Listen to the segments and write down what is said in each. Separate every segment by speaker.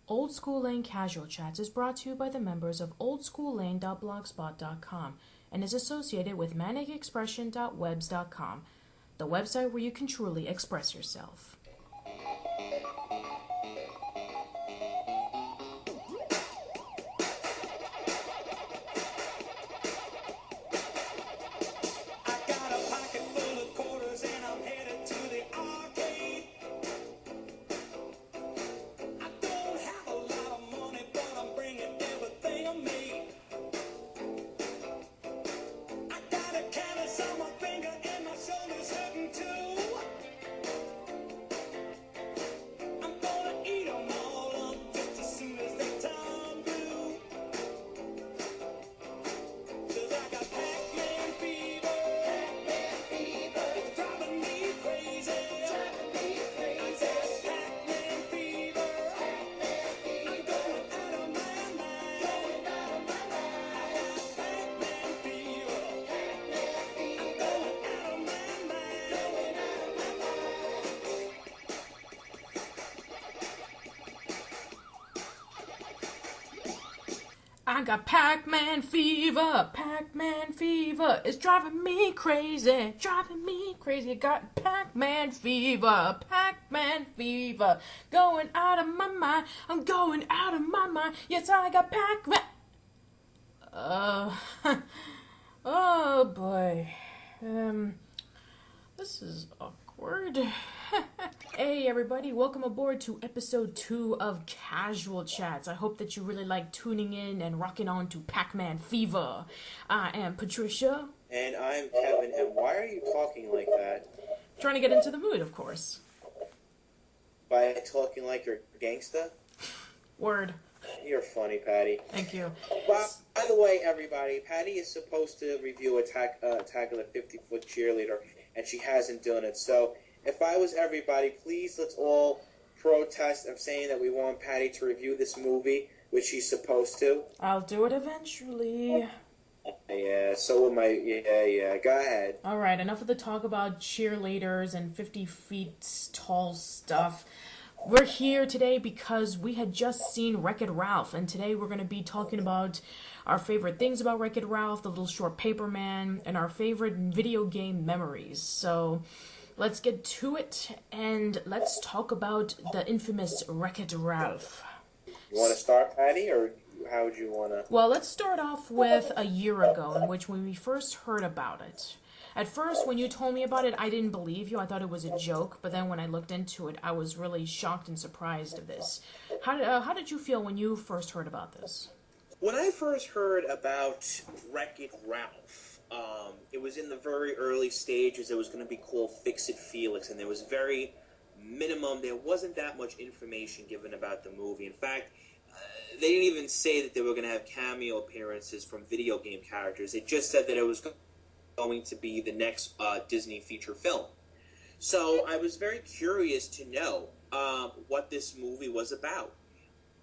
Speaker 1: Old School Lane Casual Chats is brought to you by the members of oldsschoollane.blogspot.com and is associated with manicexpression.webs.com, the website where you can truly express yourself. I got Pac-Man fever, Pac-Man fever, it's driving me crazy, got Pac-Man fever, going out of my mind, I'm going out of my mind, yes I got Pac-Man, oh boy, this is awkward. Hey everybody, welcome aboard to episode 2 of Casual Chats. I hope that you really like tuning in and rocking on to Pac-Man Fever. I am Patricia.
Speaker 2: And I'm Kevin, and why are you talking like that?
Speaker 1: Trying to get into the mood, of course.
Speaker 2: By talking like you're a gangsta?
Speaker 1: Word.
Speaker 2: You're funny, Patty.
Speaker 1: Thank you.
Speaker 2: Well, by the way, everybody, Patty is supposed to review Attack of the 50-Foot Cheerleader, and she hasn't done it, so if I was everybody, please let's all protest of saying that we want Patty to review this movie, which she's supposed to.
Speaker 1: I'll do it eventually.
Speaker 2: Yeah, so am I. Yeah, go ahead.
Speaker 1: Alright, enough of the talk about cheerleaders and 50 feet tall stuff. We're here today because we had just seen Wreck-It Ralph, and today we're going to be talking about our favorite things about Wreck-It Ralph, the little short paper man, and our favorite video game memories. So let's get to it, and let's talk about the infamous Wreck-It Ralph.
Speaker 2: You want to start, Patty, or how would you want to?
Speaker 1: Well, let's start off with a year ago, in which when we first heard about it. At first, when you told me about it, I didn't believe you. I thought it was a joke, but then when I looked into it, I was really shocked and surprised of this. How did you feel when you first heard about this?
Speaker 2: When I first heard about Wreck-It Ralph, it was in the very early stages. It was going to be called Fix-It Felix, and there was very minimum. There wasn't that much information given about the movie. In fact, they didn't even say that they were going to have cameo appearances from video game characters. It just said that it was going to be the next Disney feature film. So I was very curious to know what this movie was about.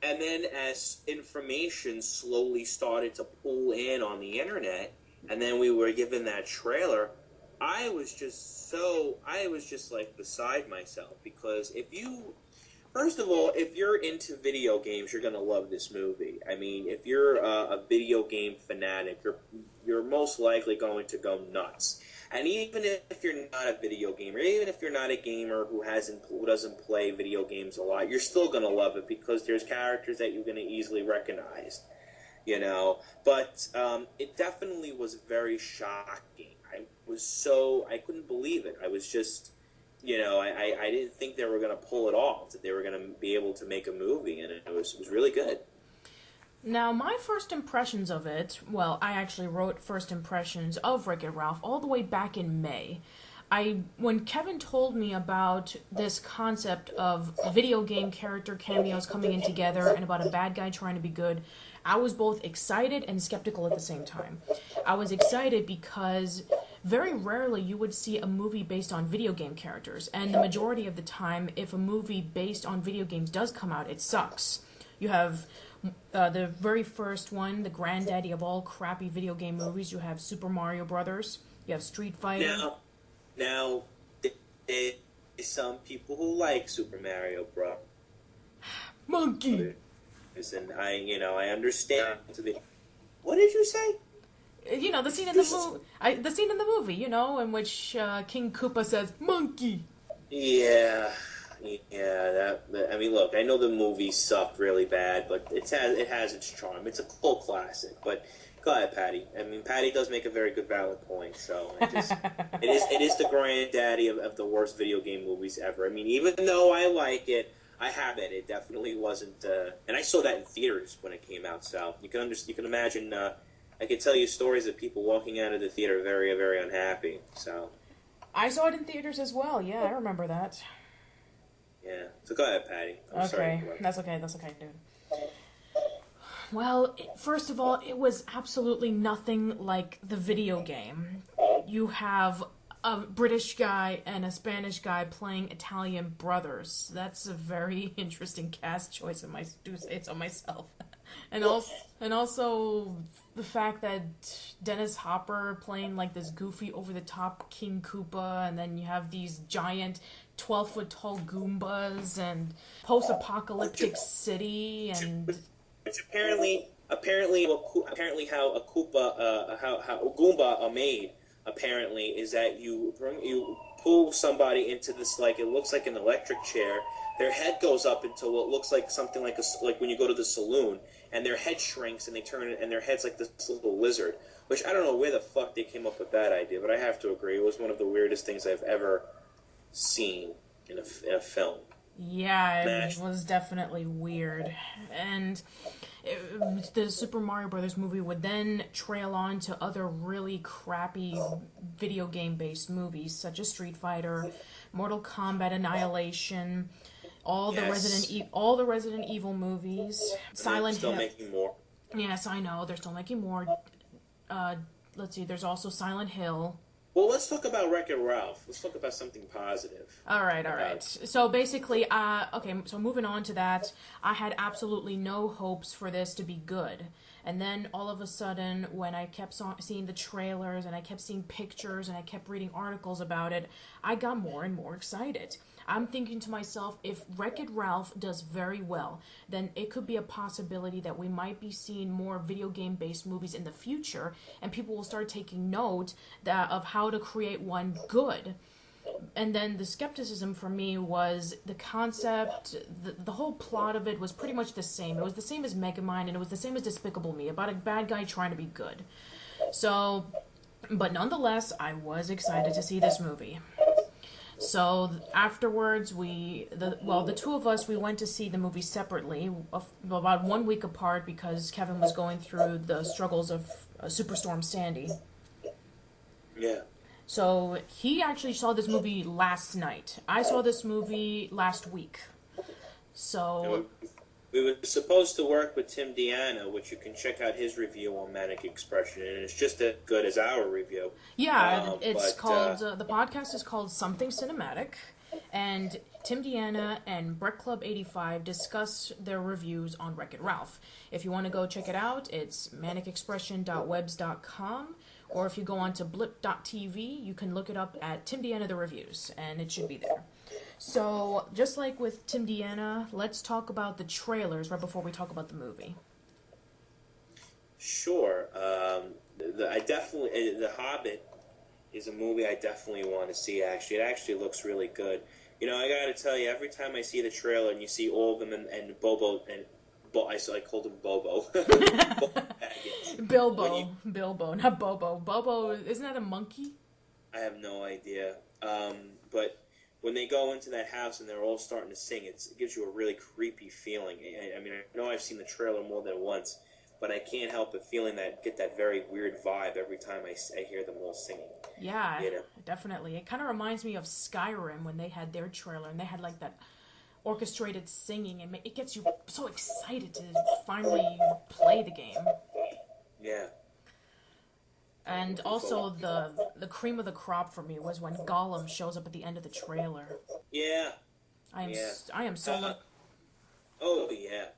Speaker 2: And then as information slowly started to pull in on the internet, and then we were given that trailer, I was just like beside myself, because first of all, if you're into video games, you're going to love this movie. I mean, if you're a video game fanatic, you're most likely going to go nuts. And even if you're not a video gamer, even if you're not a gamer who doesn't play video games a lot, you're still going to love it, because there's characters that you're going to easily recognize, you know. But it definitely was very shocking. I couldn't believe it. I was just, you know, I didn't think they were going to pull it off, that they were going to be able to make a movie, and it was really good.
Speaker 1: Now, my first impressions of it, well, I actually wrote first impressions of Wreck-It Ralph all the way back in May. When Kevin told me about this concept of video game character cameos coming in together and about a bad guy trying to be good, I was both excited and skeptical at the same time. I was excited because very rarely you would see a movie based on video game characters, and the majority of the time, if a movie based on video games does come out, it sucks. You have the very first one, the granddaddy of all crappy video game movies. You have Super Mario Brothers. You have Street Fighter.
Speaker 2: Now, there's some people who like Super Mario Bros.
Speaker 1: Monkey.
Speaker 2: and I understand. What did you say?
Speaker 1: The scene in the movie. The scene in the movie, in which King Koopa says "monkey."
Speaker 2: Yeah. I mean, look, I know the movie sucked really bad, but it has its charm. It's a cult classic. But go ahead, Patty. I mean, Patty does make a very good, valid point. So it is the granddaddy of the worst video game movies ever. I mean, even though I like it, I have it. It definitely wasn't. And I saw that in theaters when it came out. So you can imagine. I could tell you stories of people walking out of the theater very, very unhappy. So
Speaker 1: I saw it in theaters as well. Yeah, I remember that.
Speaker 2: Yeah. So go ahead, Patty. I'm sorry.
Speaker 1: That's okay, dude. Well, first of all, it was absolutely nothing like the video game. You have a British guy and a Spanish guy playing Italian brothers. That's a very interesting cast choice, I do say so myself. And also the fact that Dennis Hopper playing like this goofy over-the-top King Koopa, and then you have these giant 12-foot-tall Goombas and post-apocalyptic city, and
Speaker 2: which apparently how a Goomba are made apparently is that you pull somebody into this, like, it looks like an electric chair. Their head goes up into what looks like something like when you go to the saloon, and their head shrinks and they turn it, and their head's like this little lizard. Which I don't know where the fuck they came up with that idea, but I have to agree, it was one of the weirdest things I've ever seen in a film.
Speaker 1: Yeah, it was definitely weird. And the Super Mario Brothers movie would then trail on to other really crappy video game-based movies, such as Street Fighter, Mortal Kombat Annihilation, all the Resident Evil movies, Silent Hill.
Speaker 2: They're still making more.
Speaker 1: Yes, I know, they're still making more. Let's see, there's also Silent Hill.
Speaker 2: Well, let's talk about Wreck-It Ralph. Let's talk about something positive.
Speaker 1: All right. So basically, so moving on to that, I had absolutely no hopes for this to be good. And then all of a sudden, when I kept seeing the trailers and I kept seeing pictures and I kept reading articles about it, I got more and more excited. I'm thinking to myself, if Wreck-It Ralph does very well, then it could be a possibility that we might be seeing more video game-based movies in the future, and people will start taking note of how to create one good. And then the skepticism for me was the concept, the whole plot of it was pretty much the same. It was the same as Megamind, and it was the same as Despicable Me, about a bad guy trying to be good. So, but nonetheless, I was excited to see this movie. So afterwards, the two of us, we went to see the movie separately, about 1 week apart, because Kevin was going through the struggles of Superstorm Sandy.
Speaker 2: Yeah.
Speaker 1: So he actually saw this movie last night. I saw this movie last week. So
Speaker 2: we were supposed to work with Tim Deanna, which you can check out his review on Manic Expression, and it's just as good as our review.
Speaker 1: Yeah, it's called, the podcast is called Something Cinematic, and Tim Deanna and Brett Club 85 discuss their reviews on Wreck-It Ralph. If you want to go check it out, it's manicexpression.webs.com, or if you go on to blip.tv, you can look it up at Tim Deanna The Reviews, and it should be there. So, just like with Tim Deanna, let's talk about the trailers right before we talk about the movie.
Speaker 2: Sure. The Hobbit is a movie I definitely want to see, actually. It actually looks really good. You know, I gotta tell you, every time I see the trailer and you see all of them and Bobo, I called him Bobo.
Speaker 1: Bilbo, not Bobo. Bobo, isn't that a monkey?
Speaker 2: I have no idea. But when they go into that house and they're all starting to sing, it gives you a really creepy feeling. I mean, I know I've seen the trailer more than once, but I can't help but get that very weird vibe every time I hear them all singing.
Speaker 1: Yeah, definitely. It kind of reminds me of Skyrim when they had their trailer and they had like that orchestrated singing, and it gets you so excited to finally play the game.
Speaker 2: Yeah.
Speaker 1: And also the cream of the crop for me was when Gollum shows up at the end of the trailer.
Speaker 2: Yeah.
Speaker 1: I am so
Speaker 2: oh yeah.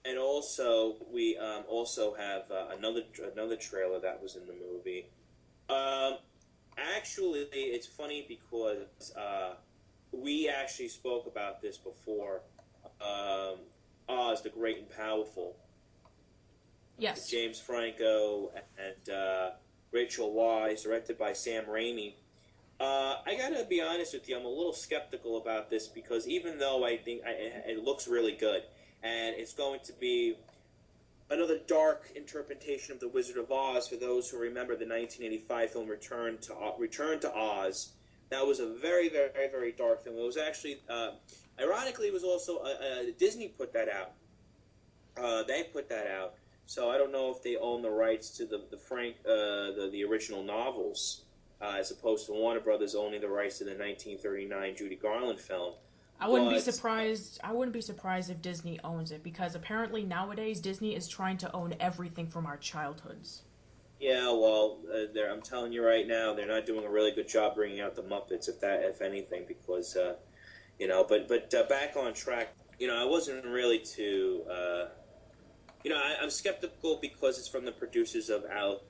Speaker 2: And also we also have another trailer that was in the movie. Actually, it's funny because we actually spoke about this before. Oz, the Great and Powerful.
Speaker 1: Yes.
Speaker 2: James Franco and Rachel Weisz, directed by Sam Raimi. I gotta be honest with you, I'm a little skeptical about this because even though I think it looks really good, and it's going to be another dark interpretation of The Wizard of Oz for those who remember the 1985 film Return to Oz. That was a very, very, very dark film. It was actually, ironically, it was also Disney put that out. They put that out. So I don't know if they own the rights to the original novels, as opposed to Warner Brothers owning the rights to the 1939 Judy Garland film.
Speaker 1: I wouldn't be surprised. I wouldn't be surprised if Disney owns it because apparently nowadays Disney is trying to own everything from our childhoods.
Speaker 2: Yeah, well, I'm telling you right now, they're not doing a really good job bringing out the Muppets, if anything, because But back on track. I wasn't really too. I'm skeptical because it's from the producers of Alice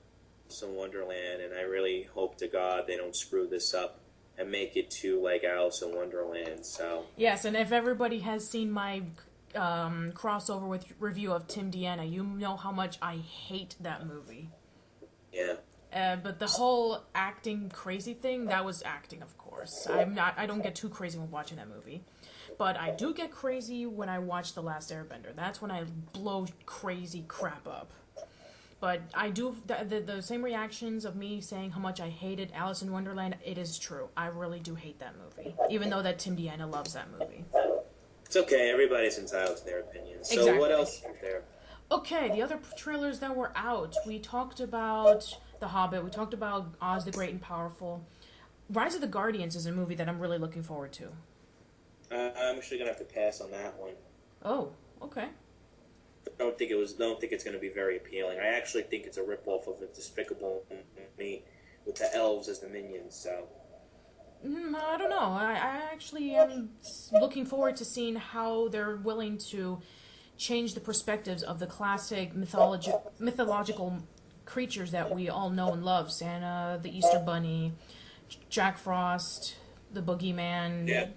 Speaker 2: in Wonderland, and I really hope to God they don't screw this up and make it too like Alice in Wonderland. So
Speaker 1: yes, and if everybody has seen my crossover with review of Tim Deanna, you know how much I hate that movie.
Speaker 2: Yeah.
Speaker 1: But the whole acting crazy thing, that was acting, of course. I don't get too crazy when watching that movie. But I do get crazy when I watch The Last Airbender. That's when I blow crazy crap up. But I do, the same reactions of me saying how much I hated Alice in Wonderland, it is true. I really do hate that movie. Even though that Tim Deanna loves that movie.
Speaker 2: It's okay, everybody's entitled to their opinions. So
Speaker 1: exactly.
Speaker 2: What else is there?
Speaker 1: Okay, the other trailers that were out. We talked about The Hobbit. We talked about Oz the Great and Powerful. Rise of the Guardians is a movie that I'm really looking forward to.
Speaker 2: I'm actually gonna have to pass on that one.
Speaker 1: Oh, okay.
Speaker 2: I don't think it's going to be very appealing. I actually think it's a ripoff of Despicable Me with the elves as the minions. So
Speaker 1: I don't know. I actually am looking forward to seeing how they're willing to change the perspectives of the classic mythological creatures that we all know and love: Santa, the Easter Bunny, Jack Frost, the Boogeyman.
Speaker 2: Yeah.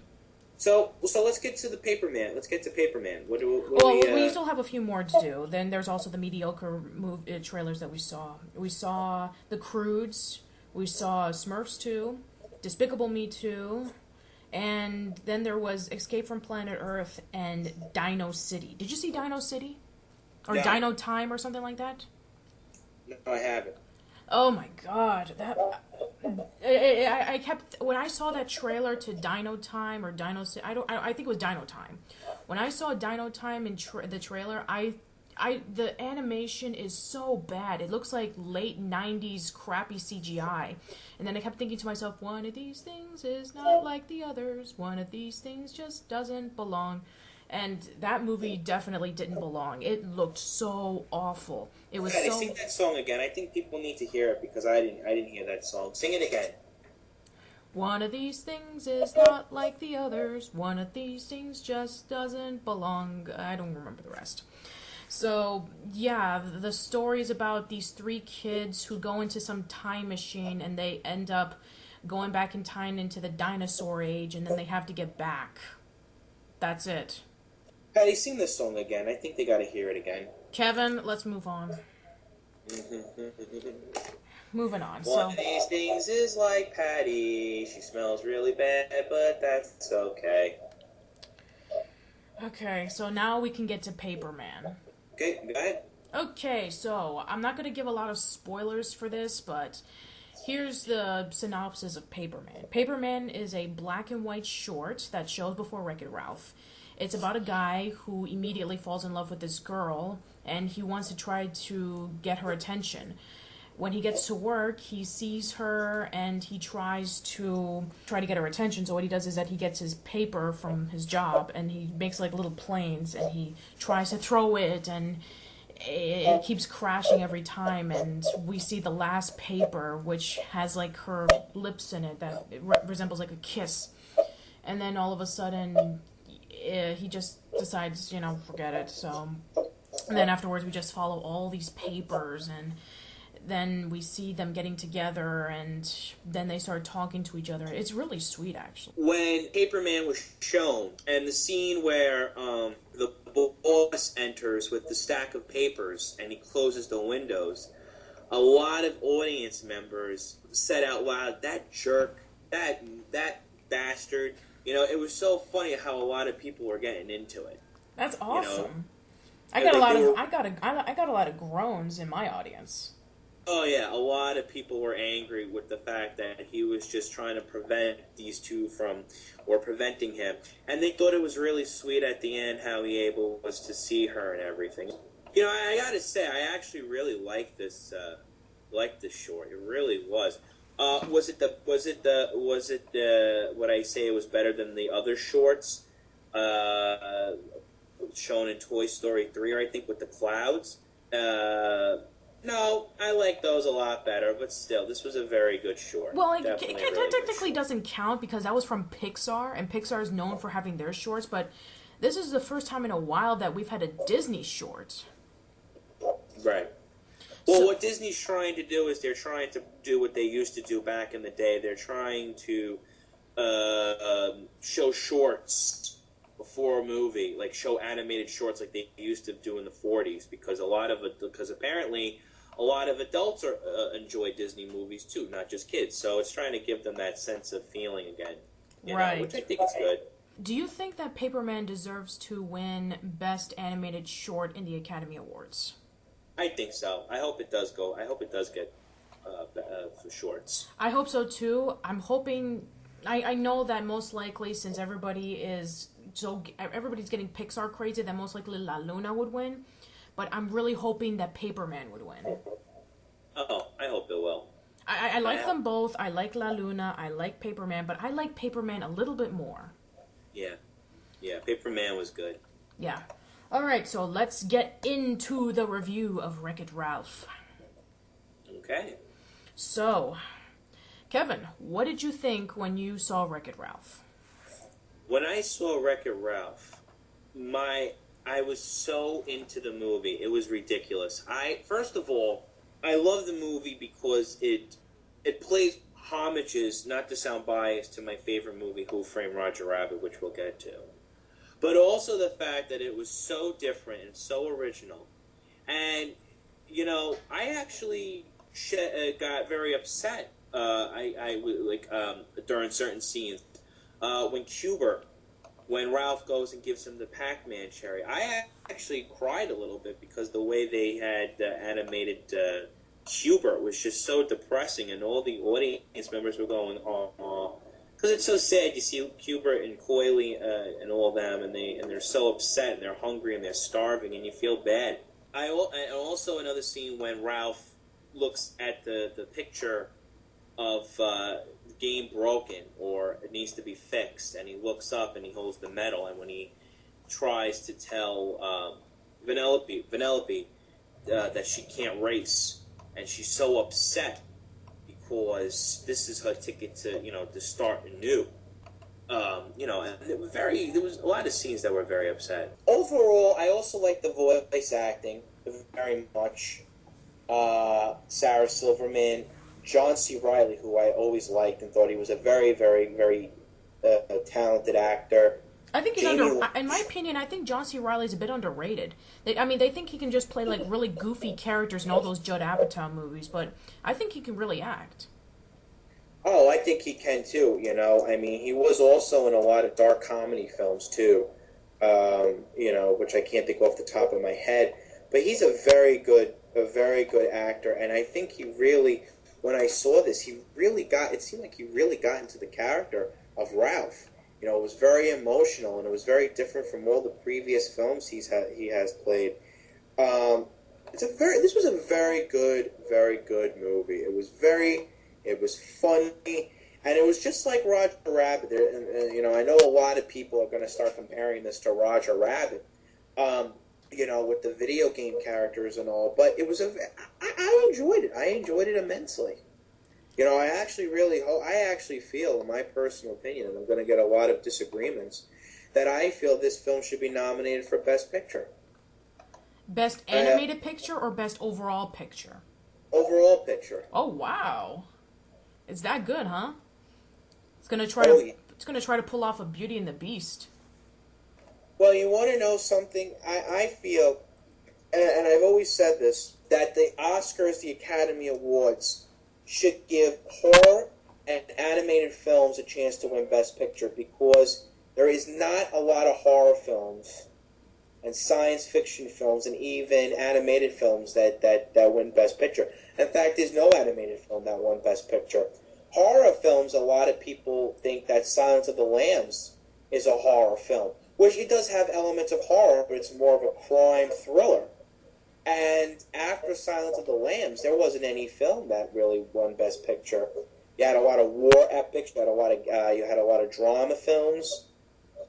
Speaker 2: So let's get to the Paperman. Let's get to Paperman.
Speaker 1: We still have a few more to do. Then there's also the mediocre trailers that we saw. We saw The Croods. We saw Smurfs 2, Despicable Me 2, and then there was Escape from Planet Earth and Dino City. Did you see Dino City? Or
Speaker 2: no.
Speaker 1: Dino Time or something like that?
Speaker 2: No, I haven't.
Speaker 1: Oh my god, I kept, when I saw that trailer to Dino Time or Dino City, I think it was Dino Time. When I saw Dino Time in the trailer, the animation is so bad. It looks like late 90s crappy CGI. And then I kept thinking to myself, one of these things is not like the others. One of these things just doesn't belong. And that movie definitely didn't belong. It looked so awful. It was so...
Speaker 2: Sing that song again. I think people need to hear it because I didn't hear that song. Sing it again.
Speaker 1: One of these things is not like the others. One of these things just doesn't belong. I don't remember the rest. So, yeah, the story is about these three kids who go into some time machine and they end up going back in time into the dinosaur age, and then they have to get back. That's it.
Speaker 2: Patty, sing this song again. I think they got to hear it again.
Speaker 1: Kevin, let's move on. Moving on.
Speaker 2: One of these things is like Patty. She smells really bad, but that's okay.
Speaker 1: Okay, so now we can get to Paperman.
Speaker 2: Okay, go ahead.
Speaker 1: Okay, so I'm not going to give a lot of spoilers for this, but here's the synopsis of Paperman. Paperman is a black and white short that shows before Wreck-It Ralph. It's about a guy who immediately falls in love with this girl, and he wants to try to get her attention. When he gets to work, he sees her, and he tries to get her attention. So what he does is that he gets his paper from his job, and he makes like little planes, and he tries to throw it, and it keeps crashing every time. And we see the last paper, which has like her lips in it that resembles like a kiss. And then all of a sudden, he just decides, forget it. So, and then afterwards, we just follow all these papers, and then we see them getting together, and then they start talking to each other. It's really sweet, actually.
Speaker 2: When Paperman was shown, and the scene where the boss enters with the stack of papers and he closes the windows, a lot of audience members said out loud, "That jerk, that bastard." You know, it was so funny how a lot of people were getting into it.
Speaker 1: That's awesome.
Speaker 2: You know?
Speaker 1: I got a lot of groans in my audience.
Speaker 2: Oh yeah, a lot of people were angry with the fact that he was just trying to prevent these two from, or preventing him, and they thought it was really sweet at the end how he able was to see her and everything. You know, I gotta say, I actually really liked this short. It really was. Was it would I say it was better than the other shorts shown in Toy Story 3, I think, with the clouds? No, I like those a lot better, but still, this was a very good short.
Speaker 1: Well, it technically doesn't count because that was from Pixar, and Pixar is known for having their shorts, but this is the first time in a while that we've had a Disney short.
Speaker 2: Right. Well, what Disney's trying to do is they're trying to do what they used to do back in the day. They're trying to show shorts before a movie, like show animated shorts like they used to do in the 40s, because apparently a lot of adults enjoy Disney movies too, not just kids. So it's trying to give them that sense of feeling again,
Speaker 1: right?
Speaker 2: Which I think is good.
Speaker 1: Do you think that Paperman deserves to win Best Animated Short in the Academy Awards?
Speaker 2: I think so. I hope it does go. I hope it does get for shorts.
Speaker 1: I hope so too. I'm hoping. I know that most likely, since everybody's getting Pixar crazy, that most likely La Luna would win. But I'm really hoping that Paperman would win.
Speaker 2: Oh, I hope it will.
Speaker 1: I like them both. I like La Luna. I like Paperman, but I like Paperman a little bit more.
Speaker 2: Yeah. Paperman was good.
Speaker 1: Yeah. All right, so let's get into the review of Wreck-It Ralph.
Speaker 2: Okay.
Speaker 1: So, Kevin, what did you think when you saw Wreck-It Ralph?
Speaker 2: When I saw Wreck-It Ralph, I was so into the movie. It was ridiculous. First of all, I love the movie because it plays homages, not to sound biased, to my favorite movie, Who Framed Roger Rabbit, which we'll get to. But also the fact that it was so different and so original. And, you know, I actually got very upset during certain scenes. When Ralph goes and gives him the Pac-Man cherry, I actually cried a little bit because the way they had animated Hubert was just so depressing, and all the audience members were going, "Aw." Because it's so sad. You see Hubert and Coily and all of them, and they're so upset, and they're hungry, and they're starving, and you feel bad. And also another scene when Ralph looks at the picture of the game broken, or it needs to be fixed, and he looks up and he holds the medal, and when he tries to tell Vanellope that she can't race, and she's so upset because this is her ticket to start anew. And there was a lot of scenes that were very upset. Overall, I also like the voice acting very much. Sarah Silverman, John C. Reilly, who I always liked and thought he was a very, very, very talented actor.
Speaker 1: I think in my opinion, I think John C. Reilly's a bit underrated. They think he can just play like really goofy characters in all those Judd Apatow movies, but I think he can really act.
Speaker 2: Oh, I think he can too. He was also in a lot of dark comedy films too. Which I can't think off the top of my head. But he's a very good actor, and I think he really, when I saw this, it seemed like he really got into the character of Ralph. It was very emotional, and it was very different from all the previous films he has played. This was a very good movie. It was funny, and it was just like Roger Rabbit. I know a lot of people are going to start comparing this to Roger Rabbit, with the video game characters and all. But I enjoyed it. I enjoyed it immensely. I actually feel, in my personal opinion, and I'm going to get a lot of disagreements, that I feel this film should be nominated for Best Picture.
Speaker 1: Best Animated Picture or Best Overall Picture?
Speaker 2: overall picture.
Speaker 1: Oh wow, it's that good, huh? It's gonna try
Speaker 2: Oh,
Speaker 1: to
Speaker 2: yeah.
Speaker 1: it's gonna try to pull off a Beauty and the Beast.
Speaker 2: Well, you want to know something? I feel, and I've always said this, that the Oscars, the Academy Awards, should give horror and animated films a chance to win Best Picture because there is not a lot of horror films and science fiction films and even animated films that win Best Picture. In fact, there's no animated film that won Best Picture. Horror films, a lot of people think that Silence of the Lambs is a horror film, which it does have elements of horror, but it's more of a crime thriller. And after Silence of the Lambs, there wasn't any film that really won Best Picture. You had a lot of war epics. You had a lot of drama films.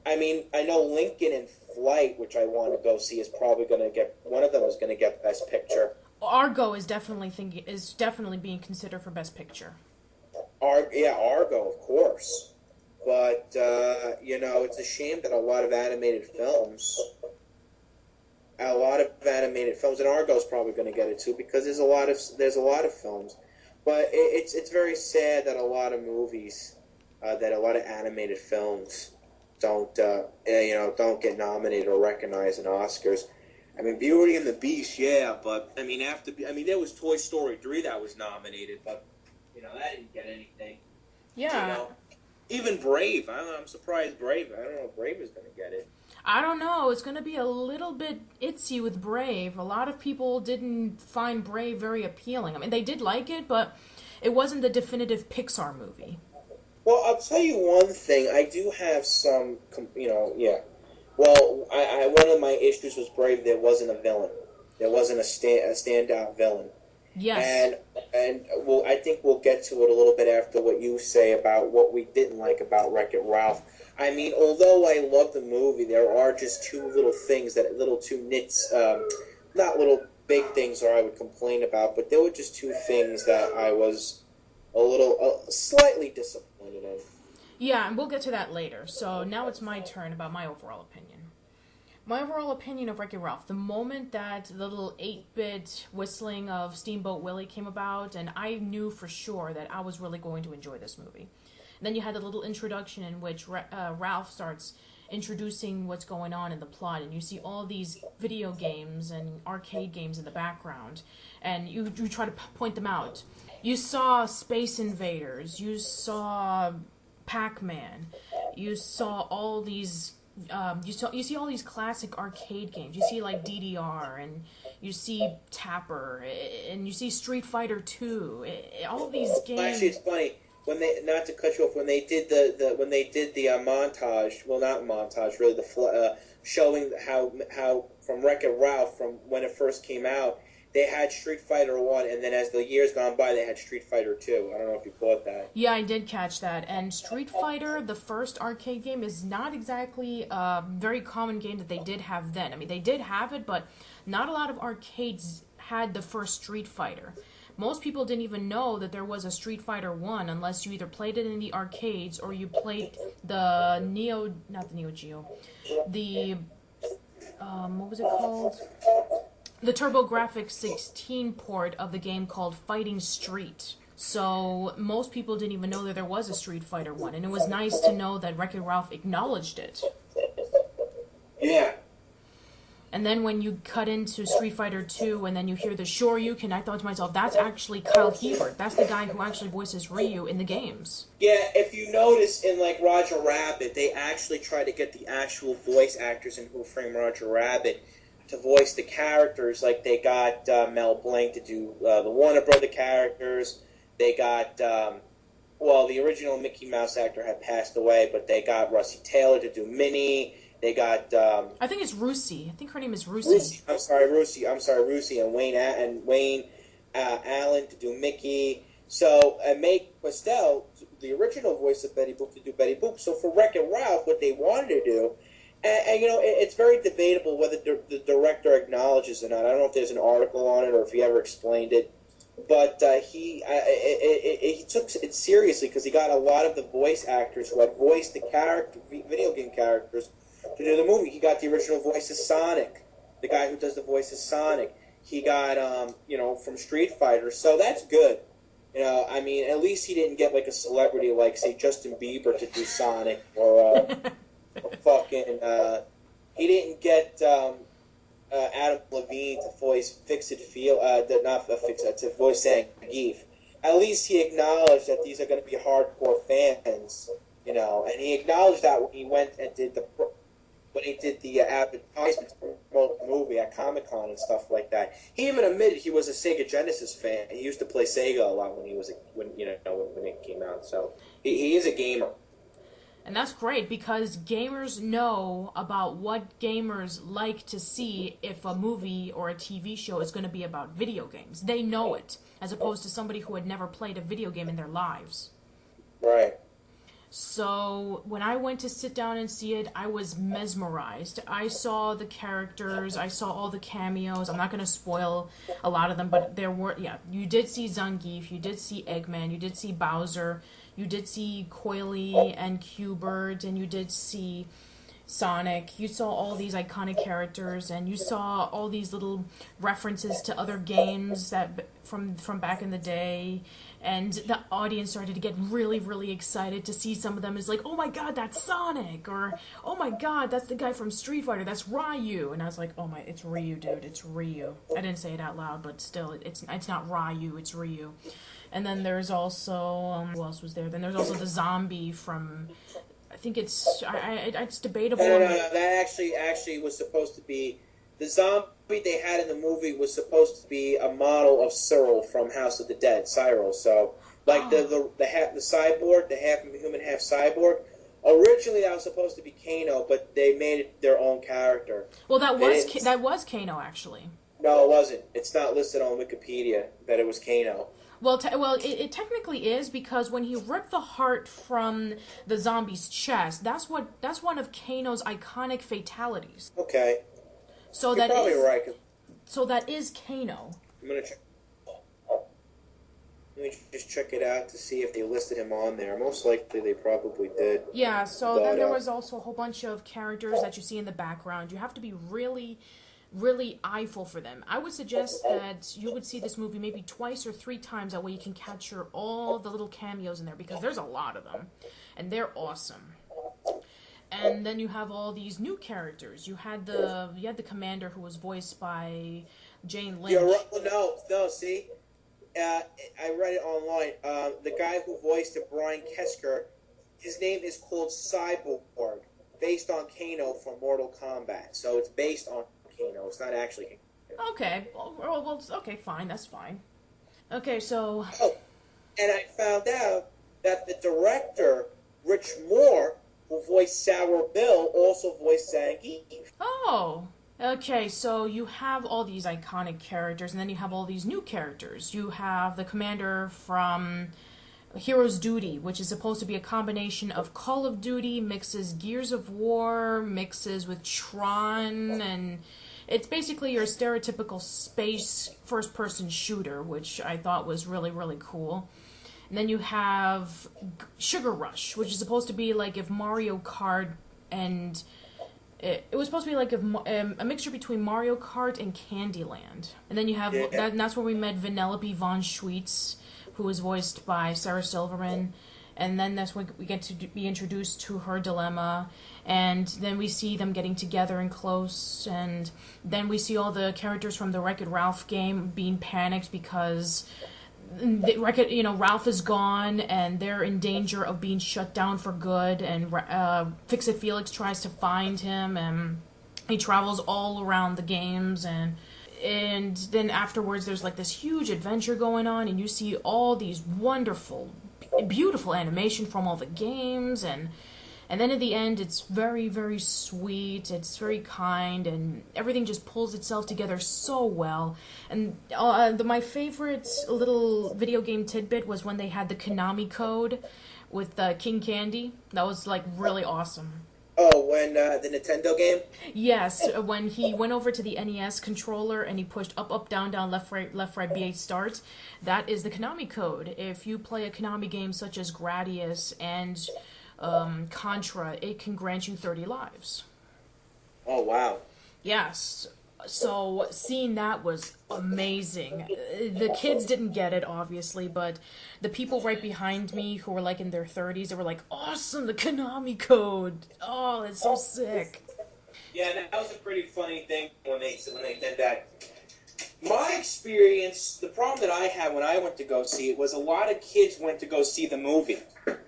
Speaker 2: I mean, I know Lincoln in Flight, which I want to go see, is probably going to get one of them is going to get Best Picture.
Speaker 1: Argo is definitely being considered for Best Picture.
Speaker 2: Argo, of course. But it's a shame that a lot of animated films, and Argo's probably going to get it too because there's a lot of films. But it's very sad that a lot of movies, that a lot of animated films don't get nominated or recognized in Oscars. I mean, Beauty and the Beast, yeah, but I mean there was Toy Story 3 that was nominated, but that didn't get anything.
Speaker 1: Yeah.
Speaker 2: Even Brave, I'm surprised Brave. I don't know if Brave is going to get it.
Speaker 1: I don't know. It's going to be a little bit itsy with Brave. A lot of people didn't find Brave very appealing. I mean, they did like it, but it wasn't the definitive Pixar movie.
Speaker 2: Well, I'll tell you one thing. I do have some, Well, one of my issues was Brave. There wasn't a villain. There wasn't a standout villain.
Speaker 1: Yes.
Speaker 2: And I think we'll get to it a little bit after what you say about what we didn't like about Wreck-It Ralph. I mean, although I love the movie, there are just two nits, not little big things or I would complain about, but there were just two things that I was slightly disappointed in.
Speaker 1: Yeah, and we'll get to that later. So now it's my turn about my overall opinion. My overall opinion of Wreck-It Ralph, the moment that the little 8-bit whistling of Steamboat Willie came about, and I knew for sure that I was really going to enjoy this movie. And then you had the little introduction in which Ralph starts introducing what's going on in the plot, and you see all these video games and arcade games in the background, and you try to point them out. You saw Space Invaders, you saw Pac-Man, you saw all these... you see all these classic arcade games. You see like DDR, and you see Tapper, and you see Street Fighter 2. All of these games.
Speaker 2: Actually, it's funny when they, not to cut you off, when they did the montage. Well, not montage, really. Showing how from Wreck-It Ralph from when it first came out. They had Street Fighter 1, and then as the years gone by, they had Street Fighter 2. I don't know if you caught that.
Speaker 1: Yeah, I did catch that. And Street Fighter, the first arcade game, is not exactly a very common game that they did have then. I mean, they did have it, but not a lot of arcades had the first Street Fighter. Most people didn't even know that there was a Street Fighter 1 unless you either played it in the arcades or you played the not the Neo Geo, the, what was it called? The TurboGrafx 16 port of the game called Fighting Street. So most people didn't even know that there was a Street Fighter 1, and it was nice to know that Wreck-It Ralph acknowledged it.
Speaker 2: Yeah.
Speaker 1: And then when you cut into Street Fighter 2 and then you hear the Shoryuken, I thought to myself, that's actually Kyle Hebert. That's the guy who actually voices Ryu in the games.
Speaker 2: Yeah, if you notice in like Roger Rabbit, they actually try to get the actual voice actors in Who Framed Roger Rabbit to voice the characters. Like they got Mel Blanc to do the Warner Brother characters. They got, the original Mickey Mouse actor had passed away, but they got Russie Taylor to do Minnie. They got...
Speaker 1: I think it's Russie. I think her name is Russie.
Speaker 2: Russie, and Wayne Allen to do Mickey. So, and Mae Questel, the original voice of Betty Boop, to do Betty Boop. So for Wreck-It Ralph, what they wanted to do, and it's very debatable whether the director acknowledges or not. I don't know if there's an article on it or if he ever explained it. But he took it seriously because he got a lot of the voice actors who had voiced the video game characters to do the movie. He got the original voice of Sonic, the guy who does the voice of Sonic. he got from Street Fighter. So that's good. I mean, at least he didn't get like a celebrity like, say, Justin Bieber to do Sonic, or fucking. He didn't get Adam Levine to voice Fix It Feel, not Fix It, to voice Zangief. At least he acknowledged that these are going to be hardcore fans, and he acknowledged that when he went and did the advertisements for the movie at Comic-Con and stuff like that. He even admitted he was a Sega Genesis fan. He used to play Sega a lot when it came out. So he is a gamer.
Speaker 1: And that's great, because gamers know about what gamers like to see if a movie or a TV show is going to be about video games. They know it, as opposed to somebody who had never played a video game in their lives.
Speaker 2: Right.
Speaker 1: So when I went to sit down and see it, I was mesmerized. I saw the characters, I saw all the cameos. I'm not going to spoil a lot of them, but you did see Zangief, you did see Eggman, you did see Bowser, you did see Coily and Q*bert, and you did see Sonic. You saw all these iconic characters, and you saw all these little references to other games that from back in the day. And the audience started to get really, really excited to see some of them. It's like, oh my god, that's Sonic! Or, oh my god, that's the guy from Street Fighter, that's Ryu! And I was like, it's Ryu, dude, it's Ryu. I didn't say it out loud, but still, it's not Ryu, it's Ryu. And then there's also, who else was there? Then there's also the zombie from, I think it's debatable.
Speaker 2: No, that actually was supposed to be, the zombie they had in the movie was supposed to be a model of Cyril from House of the Dead, Cyril. So, like the cyborg, the half human, half cyborg. Originally, that was supposed to be Kano, but they made it their own character.
Speaker 1: Well, that was Kano, actually.
Speaker 2: No, it wasn't. It's not listed on Wikipedia that it was Kano.
Speaker 1: Well, it technically is, because when he ripped the heart from the zombie's chest, that's one of Kano's iconic fatalities.
Speaker 2: Okay.
Speaker 1: So
Speaker 2: You're probably right.
Speaker 1: So that is Kano.
Speaker 2: I'm gonna check. Let me just check it out to see if they listed him on there. Most likely they probably did.
Speaker 1: Yeah, so then there was also a whole bunch of characters that you see in the background. You have to be really, really eyeful for them. I would suggest that you would see this movie maybe twice or three times, that way you can capture all the little cameos in there, because there's a lot of them, and they're awesome. And then you have all these new characters. You had the commander, who was voiced by Jane Lynch.
Speaker 2: No, see? I read it online. The guy who voiced it, Brian Kesker, his name is called Cyborg, based on Kano from Mortal Kombat. So it's based on Kano. It's not actually Kano.
Speaker 1: Okay. Well, okay, fine. That's fine. Okay, so...
Speaker 2: Oh, and I found out that the director, Rich Moore, who voiced Sour Bill, also voiced Zangief.
Speaker 1: Oh, okay, so you have all these iconic characters, and then you have all these new characters. You have the commander from Hero's Duty, which is supposed to be a combination of Call of Duty, mixes Gears of War, mixes with Tron, and it's basically your stereotypical space first-person shooter, which I thought was really, really cool. And then you have Sugar Rush, which is supposed to be like if Mario Kart and... It was supposed to be like a mixture between Mario Kart and Candyland. And then you have... And that's where we met Vanellope von Schweetz, who was voiced by Sarah Silverman. And then that's when we get to be introduced to her dilemma. And then we see them getting together and close. And then we see all the characters from the Wreck-It Ralph game being panicked because... Ralph is gone, and they're in danger of being shut down for good, and Fix-It Felix tries to find him, and he travels all around the games, and then afterwards there's like this huge adventure going on, and you see all these wonderful, beautiful animation from all the games, and then at the end, it's very, very sweet, it's very kind, and everything just pulls itself together so well. And my favorite little video game tidbit was when they had the Konami code with King Candy. That was, like, really awesome.
Speaker 2: Oh, when the Nintendo game?
Speaker 1: Yes, when he went over to the NES controller and he pushed up, up, down, down, left, right, B8 start. That is the Konami code. If you play a Konami game such as Gradius and... Contra, it can grant you 30 lives.
Speaker 2: Oh, wow.
Speaker 1: Yes. So seeing that was amazing. The kids didn't get it, obviously, but the people right behind me who were like in their 30s, they were like, awesome, the Konami code. Oh, it's so sick.
Speaker 2: Yeah, that was a pretty funny thing when they did that. My experience, the problem that I had when I went to go see it was a lot of kids went to go see the movie. And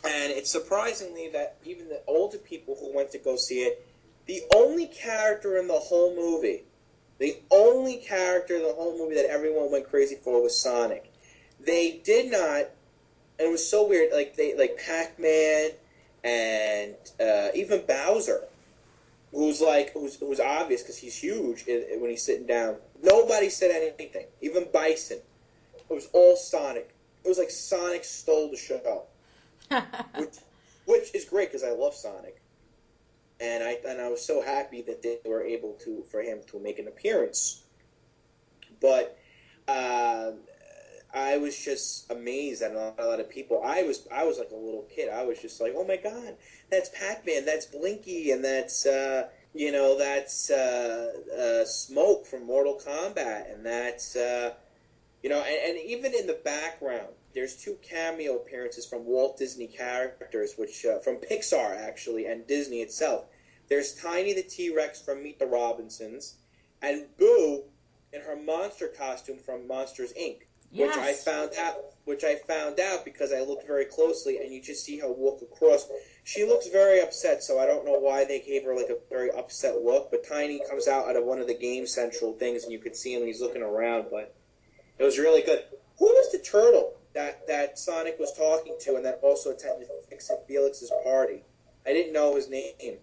Speaker 2: it's surprisingly that even the older people who went to go see it, the only character in the whole movie that everyone went crazy for was Sonic. They did not, and it was so weird, like Pac-Man and even Bowser, who's obvious because he's huge when he's sitting down. Nobody said anything. Even Bison. It was all Sonic. It was like Sonic stole the show, which is great because I love Sonic, and I was so happy that they were able for him to make an appearance. But I was just amazed at a lot of people. I was like a little kid. I was just like, oh my god, that's Pac-Man, that's Blinky, and that's Smoke from Mortal Kombat, and that's and even in the background, there's 2 cameo appearances from Walt Disney characters, which from Pixar actually, and Disney itself. There's Tiny the T-Rex from Meet the Robinsons, and Boo in her monster costume from Monsters Inc.
Speaker 1: Yes.
Speaker 2: Which I found out because I looked very closely, and you just see her walk across. She looks very upset, so I don't know why they gave her like a very upset look. But Tiny comes out of one of the Game Central things, and you could see him when he's looking around. But it was really good. Who was the turtle that Sonic was talking to, and that also attended Fix It Felix's party? I didn't know his name.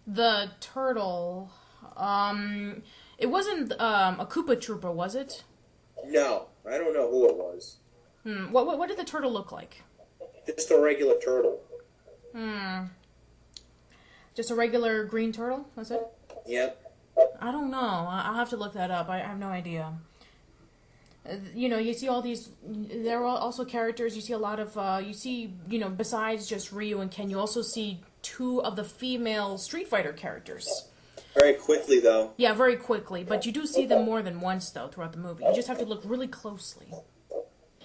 Speaker 1: The turtle, it wasn't a Koopa Trooper, was it?
Speaker 2: No, I don't know who it was.
Speaker 1: What did the turtle look like?
Speaker 2: Just a regular turtle.
Speaker 1: Just a regular green turtle, was it?
Speaker 2: Yep.
Speaker 1: I don't know. I'll have to look that up. I have no idea. You see all these. There are also characters. You see a lot of. Besides just Ryu and Ken, you also see 2 of the female Street Fighter characters.
Speaker 2: Very quickly, though.
Speaker 1: Yeah, very quickly. But you do see them more than once, though, throughout the movie. You just have to look really closely.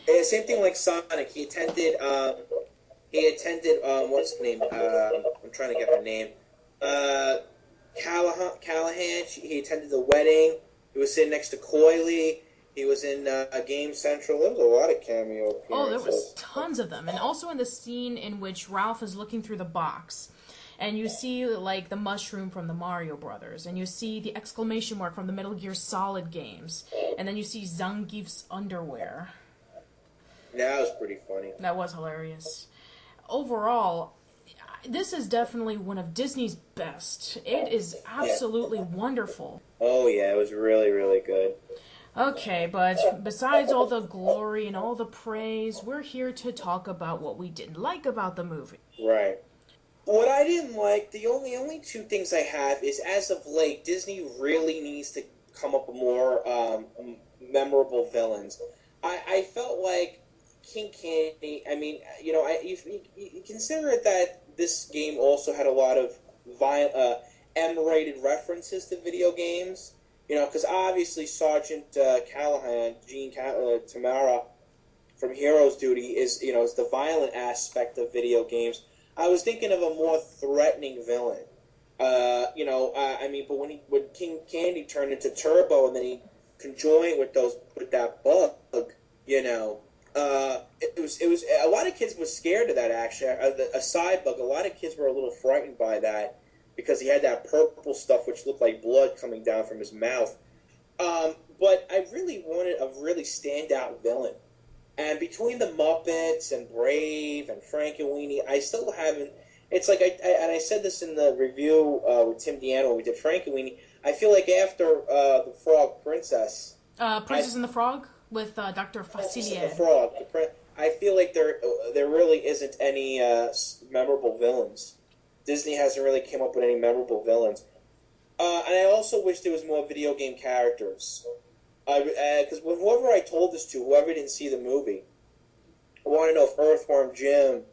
Speaker 2: Yeah, same thing like Sonic. He attended. What's her name? I'm trying to get her name. Callahan. He attended the wedding. He was sitting next to Coily. He was in Game Central. There was a lot of cameo appearances.
Speaker 1: Oh, there was tons of them. And also in the scene in which Ralph is looking through the box, and you see, like, the mushroom from the Mario Brothers, and you see the exclamation mark from the Metal Gear Solid games, and then you see Zangief's underwear.
Speaker 2: That was pretty funny.
Speaker 1: That was hilarious. Overall, this is definitely one of Disney's best. It is absolutely wonderful.
Speaker 2: Oh, yeah, it was really, really good.
Speaker 1: Okay, but besides all the glory and all the praise, we're here to talk about what we didn't like about the movie.
Speaker 2: Right. What I didn't like, the only 2 things I have is, as of late, Disney really needs to come up with more memorable villains. I felt like King Candy, I mean, you consider that this game also had a lot of M-rated references to video games. Because obviously Sergeant Callahan, Tamara from Heroes Duty is the violent aspect of video games. I was thinking of a more threatening villain. But when King Candy turned into Turbo and then he conjoined with that bug, it was a lot of kids were scared of that. Actually, a side bug. A lot of kids were a little frightened by that. Because he had that purple stuff which looked like blood coming down from his mouth. But I really wanted a really standout villain. And between the Muppets and Brave and Frankenweenie, I still haven't... It's like, I said this in the review with Tim Deanna when we did Frankenweenie, I feel like after the Frog Princess...
Speaker 1: Princess and the Frog with Dr. Facilier.
Speaker 2: The Frog. I feel like there really isn't any memorable villains. Disney hasn't really come up with any memorable villains. And I also wish there was more video game characters. Because whoever I told this to, whoever didn't see the movie, I want to know if Earthworm Jim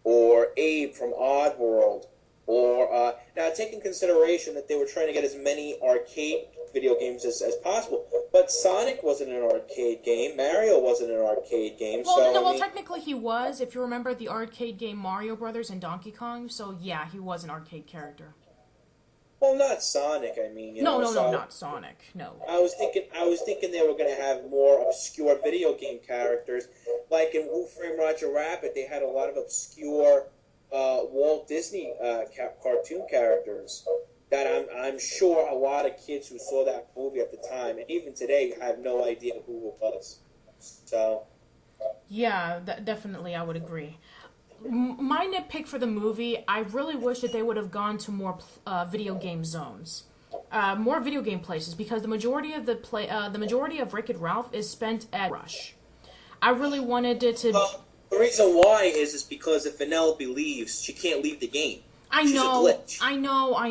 Speaker 2: or Abe from Oddworld Or now, take in consideration that they were trying to get as many arcade video games as possible. But Sonic wasn't an arcade game. Mario wasn't an arcade game.
Speaker 1: Well,
Speaker 2: So
Speaker 1: no,
Speaker 2: I
Speaker 1: well,
Speaker 2: mean,
Speaker 1: technically he was, if you remember the arcade game Mario Brothers and Donkey Kong. So yeah, he was an arcade character.
Speaker 2: well, not Sonic. I mean,
Speaker 1: No,
Speaker 2: so
Speaker 1: not Sonic. No.
Speaker 2: I was thinking they were going to have more obscure video game characters, like in Who Framed Roger Rabbit. They had a lot of obscure Walt Disney cartoon characters that I'm sure a lot of kids who saw that movie at the time, and even today, have no idea who it was. So,
Speaker 1: Yeah, definitely, I would agree. My nitpick for the movie, I really wish that they would have gone to more video game zones, more video game places, because the majority of the majority of Wreck-It Ralph is spent at Rush. I really wanted it to.
Speaker 2: well, the reason why is because if Vanellope leaves, she can't leave the game.
Speaker 1: I
Speaker 2: She's
Speaker 1: know,
Speaker 2: a glitch.
Speaker 1: I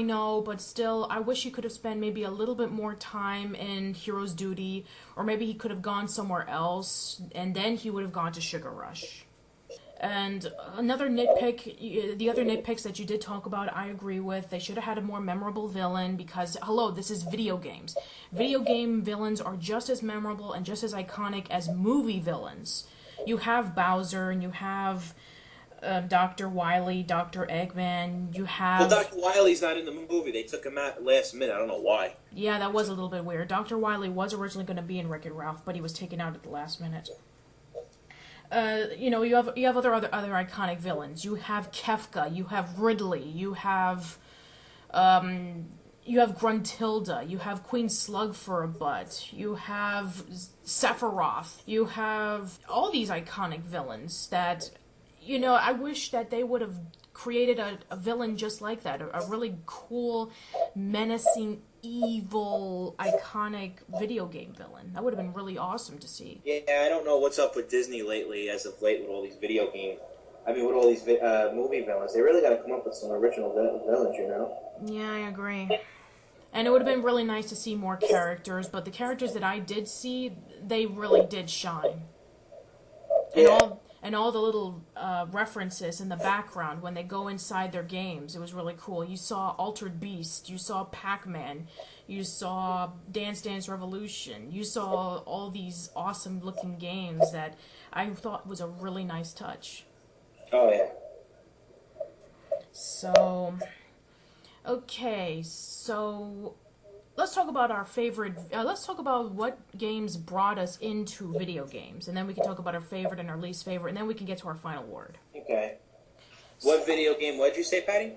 Speaker 1: know, but still, I wish he could have spent maybe a little bit more time in Hero's Duty, or maybe he could have gone somewhere else, and then he would have gone to Sugar Rush. And another nitpick, the other nitpicks that you did talk about, I agree with. They should have had a more memorable villain because, hello, this is video games. Video game villains are just as memorable and just as iconic as movie villains. You have Bowser and you have Dr. Wily, Dr. Eggman, you have...
Speaker 2: Well, Dr. Wily's not in the movie. They took him out last minute. I don't know why.
Speaker 1: Yeah, that was a little bit weird. Dr. Wily was originally going to be in Wreck-It Ralph, but he was taken out at the last minute. You have other iconic villains. You have Kefka, you have Ridley, you have Gruntilda, you have Queen Slug for a butt, you have Sephiroth, you have all these iconic villains that, I wish that they would have created a villain just like that, a really cool, menacing, evil, iconic video game villain. That would have been really awesome to see.
Speaker 2: Yeah, I don't know what's up with Disney lately, as of late, with all these video games. I mean, with all these movie villains. They really got to come up with some original villains,
Speaker 1: Yeah, I agree. And it would have been really nice to see more characters, but the characters that I did see, they really did shine.
Speaker 2: Yeah.
Speaker 1: And all the little references in the background when they go inside their games, it was really cool. You saw Altered Beast, you saw Pac-Man, you saw Dance Dance Revolution, you saw all these awesome-looking games that I thought was a really nice touch.
Speaker 2: Oh, yeah.
Speaker 1: So, okay, so... let's talk about our favorite. Let's talk about what games brought us into video games, and then we can talk about our favorite and our least favorite, and then we can get to our final word.
Speaker 2: Okay. What video game? What did you say, Patty?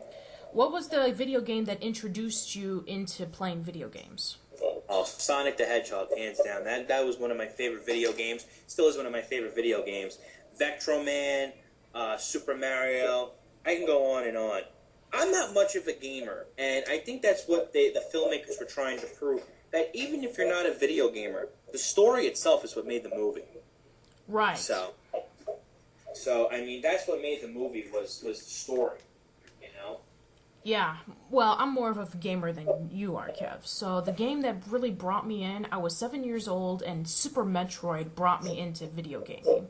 Speaker 1: What was the video game that introduced you into playing video games?
Speaker 2: Oh, Sonic the Hedgehog, hands down. That was one of my favorite video games. Still is one of my favorite video games. Vectro-Man, Super Mario. I can go on and on. I'm not much of a gamer, and I think that's what the filmmakers were trying to prove. That even if you're not a video gamer, the story itself is what made the movie.
Speaker 1: Right.
Speaker 2: So I mean, that's what made the movie was the story,
Speaker 1: Yeah. Well, I'm more of a gamer than you are, Kev. So the game that really brought me in, I was 7 years old, and Super Metroid brought me into video gaming.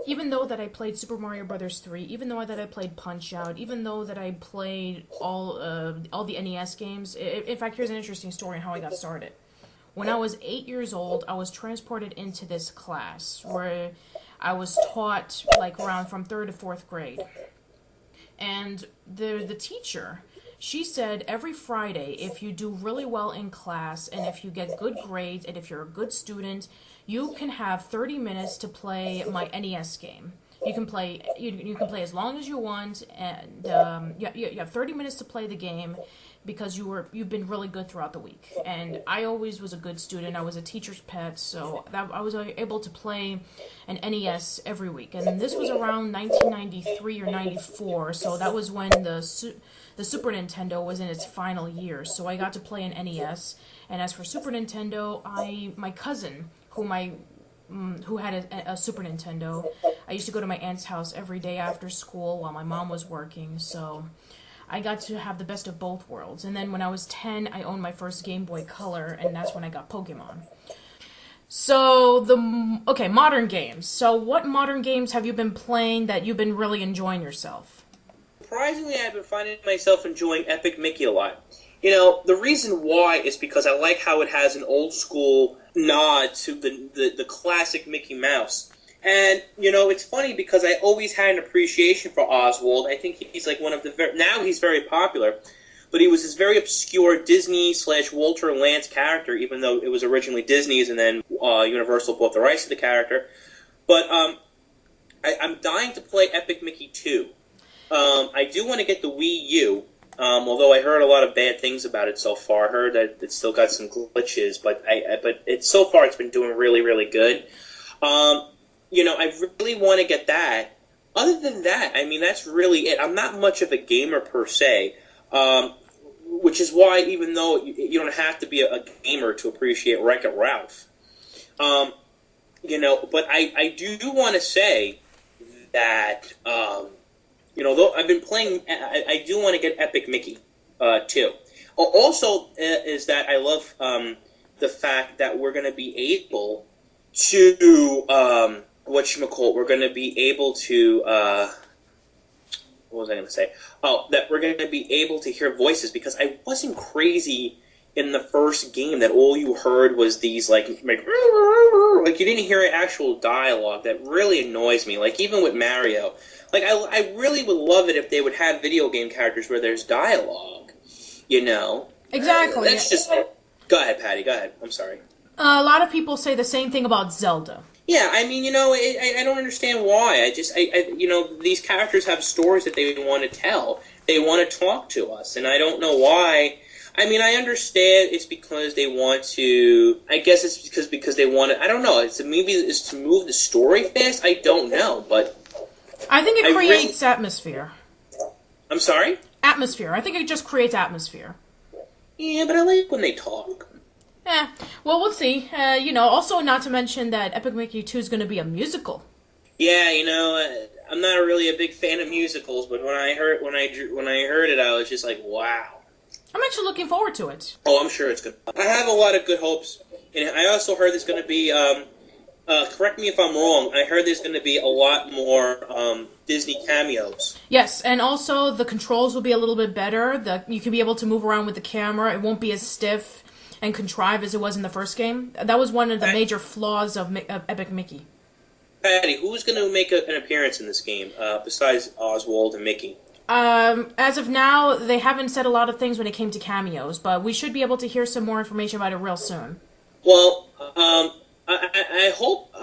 Speaker 1: Even though that I played Super Mario Brothers 3, even though that I played Punch-Out, even though that I played all the NES games. In fact, here's an interesting story on how I got started. When I was 8 years old, I was transported into this class where I was taught like around from 3rd to 4th grade. And the teacher, she said every Friday, if you do really well in class and if you get good grades and if you're a good student, you can have 30 minutes to play my NES game. You can play as long as you want, and you have 30 minutes to play the game because you've been really good throughout the week. And I always was a good student. I was a teacher's pet, so I was able to play an NES every week. And this was around 1993 or 94, so that was when the Super Nintendo was in its final years. So I got to play an NES. And as for Super Nintendo, my cousin, who had a Super Nintendo, I used to go to my aunt's house every day after school while my mom was working, so I got to have the best of both worlds. And then when I was 10, I owned my first Game Boy Color, and that's when I got Pokemon. So, modern games. So what modern games have you been playing that you've been really enjoying yourself?
Speaker 2: surprisingly, I've been finding myself enjoying Epic Mickey a lot. You know, the reason why is because I like how it has an old school nod to the classic Mickey Mouse. And, you know, it's funny because I always had an appreciation for Oswald. I think he's like one of the... Now he's very popular. But he was this very obscure Disney/Walter Lantz character, even though it was originally Disney's and then Universal bought the rights to the character. But I'm dying to play Epic Mickey 2. I do want to get the Wii U, although I heard a lot of bad things about it so far. I heard that it's still got some glitches, but so far it's been doing really, really good. You know, I really want to get that. Other than that, I mean, that's really it. I'm not much of a gamer per se, which is why even though you don't have to be a gamer to appreciate Wreck-It Ralph, you know, but I do want to say that, you know, though I've been playing, I do want to get Epic Mickey, too. Also, is that I love the fact that we're going to be able to, we're going to be able to, what was I going to say? Oh, that we're going to be able to hear voices, because I wasn't crazy in the first game that all you heard was these, like you didn't hear actual dialogue. That really annoys me. Like, even with Mario. Like, I really would love it if they would have video game characters where there's dialogue, you know?
Speaker 1: Exactly.
Speaker 2: That's just... Go ahead, Patty, go ahead. I'm sorry.
Speaker 1: A lot of people say the same thing about Zelda.
Speaker 2: Yeah, I mean, you know, I don't understand why. You know, these characters have stories that they want to tell. They want to talk to us, and I don't know why. I mean, I understand it's because they want to... I guess it's because they want to... I don't know. Maybe it's to move the story fast? I don't know, but...
Speaker 1: I think it creates atmosphere.
Speaker 2: I'm sorry?
Speaker 1: Atmosphere. I think it just creates atmosphere.
Speaker 2: Yeah, but I like when they talk.
Speaker 1: Well, we'll see. You know, also not to mention that Epic Mickey 2 is going to be a musical.
Speaker 2: Yeah, you know, I'm not really a big fan of musicals, but when I heard it, I was just like, wow.
Speaker 1: I'm actually looking forward to it.
Speaker 2: Oh, I'm sure it's good. I have a lot of good hopes, and I also heard there's going to be. Correct me if I'm wrong. I heard there's going to be a lot more Disney cameos.
Speaker 1: Yes, and also the controls will be a little bit better. You can be able to move around with the camera. It won't be as stiff and contrived as it was in the first game. That was one of the major flaws of Epic Mickey.
Speaker 2: Patty, who's going to make an appearance in this game besides Oswald and Mickey?
Speaker 1: As of now, they haven't said a lot of things when it came to cameos, but we should be able to hear some more information about it real soon.
Speaker 2: Well, I hope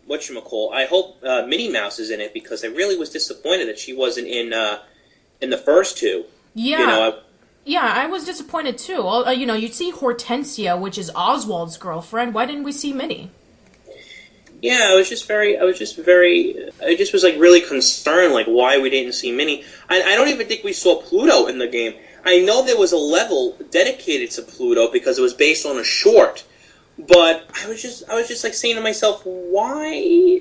Speaker 2: whatchamacall, I hope Minnie Mouse is in it, because I really was disappointed that she wasn't in the first two.
Speaker 1: Yeah.
Speaker 2: You know,
Speaker 1: yeah, I was disappointed too. You know, you'd see Hortensia, which is Oswald's girlfriend. Why didn't we see Minnie?
Speaker 2: Yeah, I was like really concerned, like why we didn't see Minnie. I don't even think we saw Pluto in the game. I know there was a level dedicated to Pluto because it was based on a short, but I was just like saying to myself, why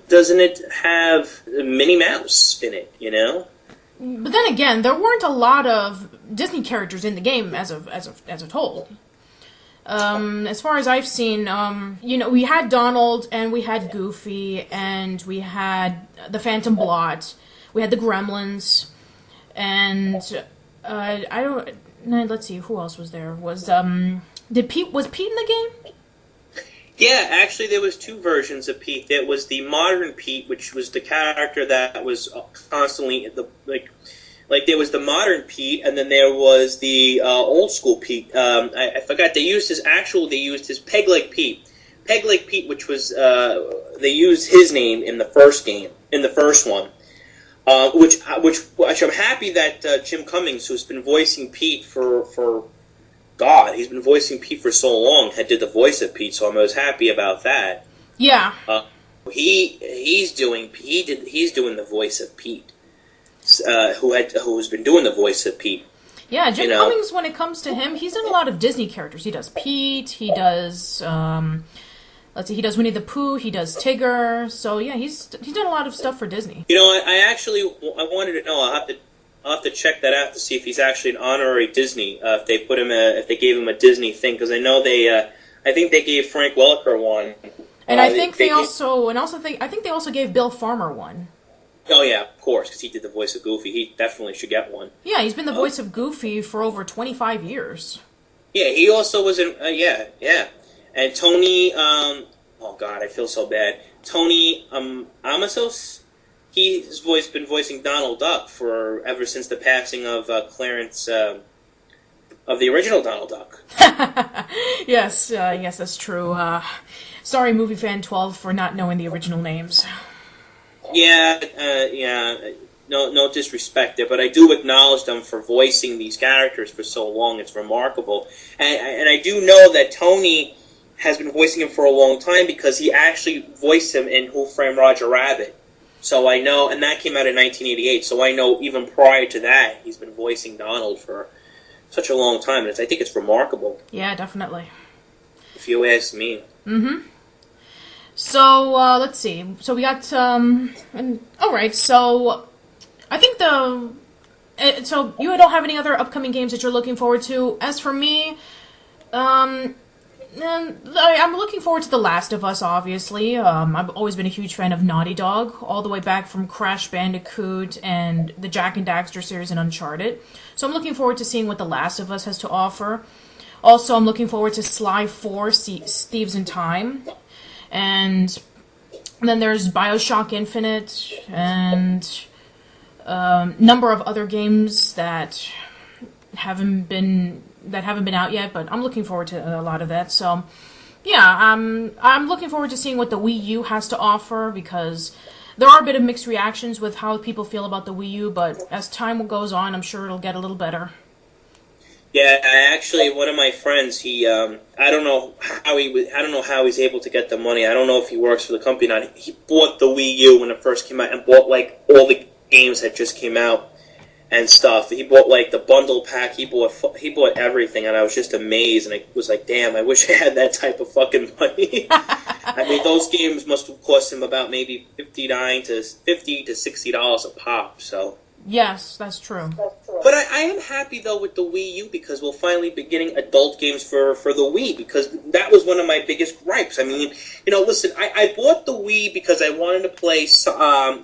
Speaker 2: doesn't it have Minnie Mouse in it? You know.
Speaker 1: But then again, there weren't a lot of Disney characters in the game as a whole. As far as I've seen, you know, we had Donald, and we had Goofy, and we had the Phantom Blot, we had the Gremlins, and let's see, who else was there? Was Pete in the game?
Speaker 2: Yeah, actually, there was two versions of Pete. There was the modern Pete, which was the character that was constantly like there was the modern Pete, and then there was the old school Pete. I forgot they used his Peg Leg Pete. Peg Leg Pete, which was they used his name in the first game, in the first one. Which I'm happy that Jim Cummings, who's been voicing Pete for God, he's been voicing Pete for so long, did the voice of Pete, so I was happy about that.
Speaker 1: Yeah.
Speaker 2: He's doing the voice of Pete. Who's been doing the voice of Pete.
Speaker 1: Yeah, Jim Cummings, when it comes to him, he's done a lot of Disney characters. He does Pete, he does he does Winnie the Pooh, he does Tigger. So yeah, he's done a lot of stuff for Disney.
Speaker 2: You know, I wanted to know. I'll have to check that out to see if he's actually an honorary Disney. If they gave him a Disney thing, because I know I think they gave Frank Welker one.
Speaker 1: And I think they also gave Bill Farmer one.
Speaker 2: Oh yeah, of course, because he did the voice of Goofy. He definitely should get one.
Speaker 1: Yeah, he's been the voice of Goofy for over 25 years.
Speaker 2: Yeah, he also was in. Yeah. And Tony. Oh God, I feel so bad. Tony Amasos. He's been voicing Donald Duck ever since the passing of Clarence of the original Donald Duck.
Speaker 1: Yes, that's true. Sorry, Movie Fan 12, for not knowing the original names.
Speaker 2: Yeah. No disrespect there, but I do acknowledge them for voicing these characters for so long. It's remarkable, and I do know that Tony has been voicing him for a long time because he actually voiced him in Who Framed Roger Rabbit. So I know, and that came out in 1988. So I know even prior to that, he's been voicing Donald for such a long time, and I think it's remarkable.
Speaker 1: Yeah, definitely.
Speaker 2: If you ask me.
Speaker 1: Mm-hmm. So let's see. So we got all right. So I think so you don't have any other upcoming games that you're looking forward to. As for me, I'm looking forward to The Last of Us, obviously. I've always been a huge fan of Naughty Dog, all the way back from Crash Bandicoot and the Jak and Daxter series and Uncharted. So I'm looking forward to seeing what The Last of Us has to offer. Also, I'm looking forward to Sly 4, Thieves in Time. And then there's Bioshock Infinite and number of other games that haven't been out yet, but I'm looking forward to a lot of that. So, yeah, I'm looking forward to seeing what the Wii U has to offer, because there are a bit of mixed reactions with how people feel about the Wii U, but as time goes on, I'm sure it'll get a little better.
Speaker 2: Yeah, actually, one of my friends, he, I don't know how he's able to get the money. I don't know if he works for the company or not. He bought the Wii U when it first came out and bought, like, all the games that just came out and stuff. He bought, like, the bundle pack. He bought everything, and I was just amazed. And I was like, damn, I wish I had that type of fucking money. I mean, those games must have cost him about maybe $50 to $60 a pop, so.
Speaker 1: Yes, that's true.
Speaker 2: But I am happy, though, with the Wii U, because we'll finally be getting adult games for the Wii, because that was one of my biggest gripes. I mean, listen, I bought the Wii because I wanted to play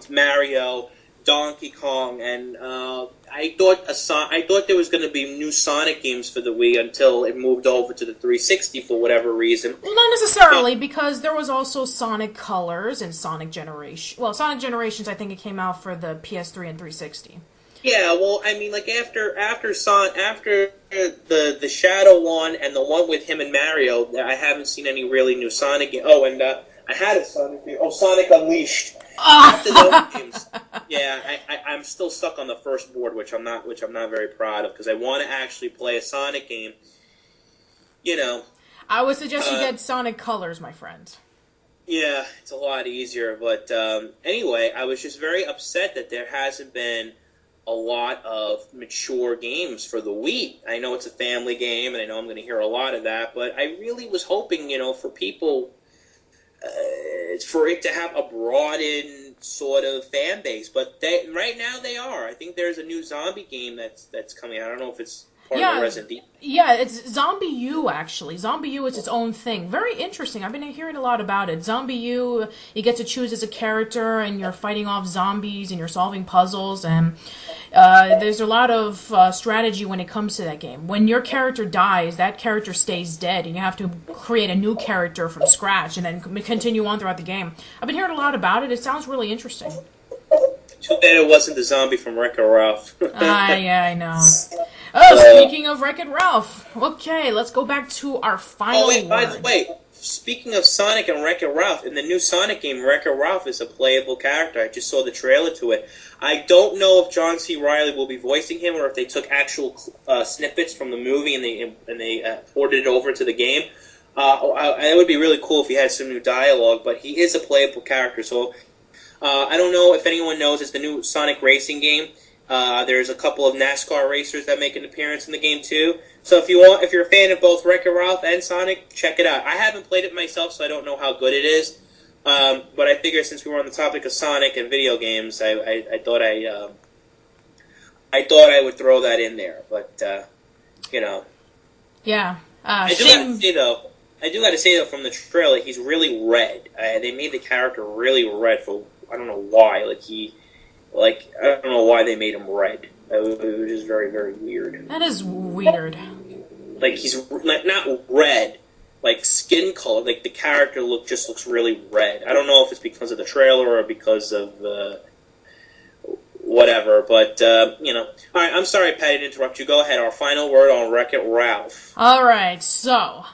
Speaker 2: Mario, Donkey Kong, and I thought there was going to be new Sonic games for the Wii until it moved over to the 360 for whatever reason.
Speaker 1: Well, not necessarily, because there was also Sonic Colors and Sonic Generation. Well, Sonic Generations, I think it came out for the PS3 and 360.
Speaker 2: Yeah, well, I mean, like after the Shadow one and the one with him and Mario, I haven't seen any really new Sonic games. Oh, and I had a Sonic game. Oh, Sonic Unleashed. After those games, yeah, I'm still stuck on the first board, which I'm not very proud of, because I want to actually play a Sonic game.
Speaker 1: I would suggest you get Sonic Colors, my friend.
Speaker 2: Yeah, it's a lot easier, but anyway, I was just very upset that there hasn't been a lot of mature games for the Wii. I know it's a family game, and I know I'm going to hear a lot of that, but I really was hoping, for people, for it to have a broadened sort of fan base. But right now they are. I think there's a new zombie game that's coming out. I don't know if it's part of the Resident Evil.
Speaker 1: Yeah, it's Zombie U, actually. Zombie U is its own thing. Very interesting. I've been hearing a lot about it. Zombie U, you get to choose as a character, and you're fighting off zombies, and you're solving puzzles, and there's a lot of strategy when it comes to that game. When your character dies, that character stays dead, and you have to create a new character from scratch, and then continue on throughout the game. I've been hearing a lot about it. It sounds really interesting.
Speaker 2: Too bad it wasn't the zombie from Wreck-It Ralph.
Speaker 1: Yeah, I know. Oh, speaking of Wreck-It Ralph. Okay, let's go back to our final word.
Speaker 2: By the way, speaking of Sonic and Wreck-It Ralph, in the new Sonic game, Wreck-It Ralph is a playable character. I just saw the trailer to it. I don't know if John C. Reilly will be voicing him, or if they took actual snippets from the movie and they ported it over to the game. It would be really cool if he had some new dialogue, but he is a playable character, so I don't know if anyone knows. It's the new Sonic racing game. There's a couple of NASCAR racers that make an appearance in the game too. So if you're a fan of both Wreck-It Ralph and Sonic, check it out. I haven't played it myself, so I don't know how good it is. But I figure since we were on the topic of Sonic and video games, I thought I would throw that in there. But
Speaker 1: Yeah.
Speaker 2: I do have to say though, I do got to say though, from the trailer, he's really red. They made the character really red for I don't know why. I don't know why they made him red. It was just very, very weird.
Speaker 1: That is weird.
Speaker 2: Like he's not red, like skin color. Like the character looks really red. I don't know if it's because of the trailer or because of whatever. But you know, all right. I'm sorry, Patty, to interrupt you. Go ahead. Our final word on Wreck-It Ralph.
Speaker 1: All right. So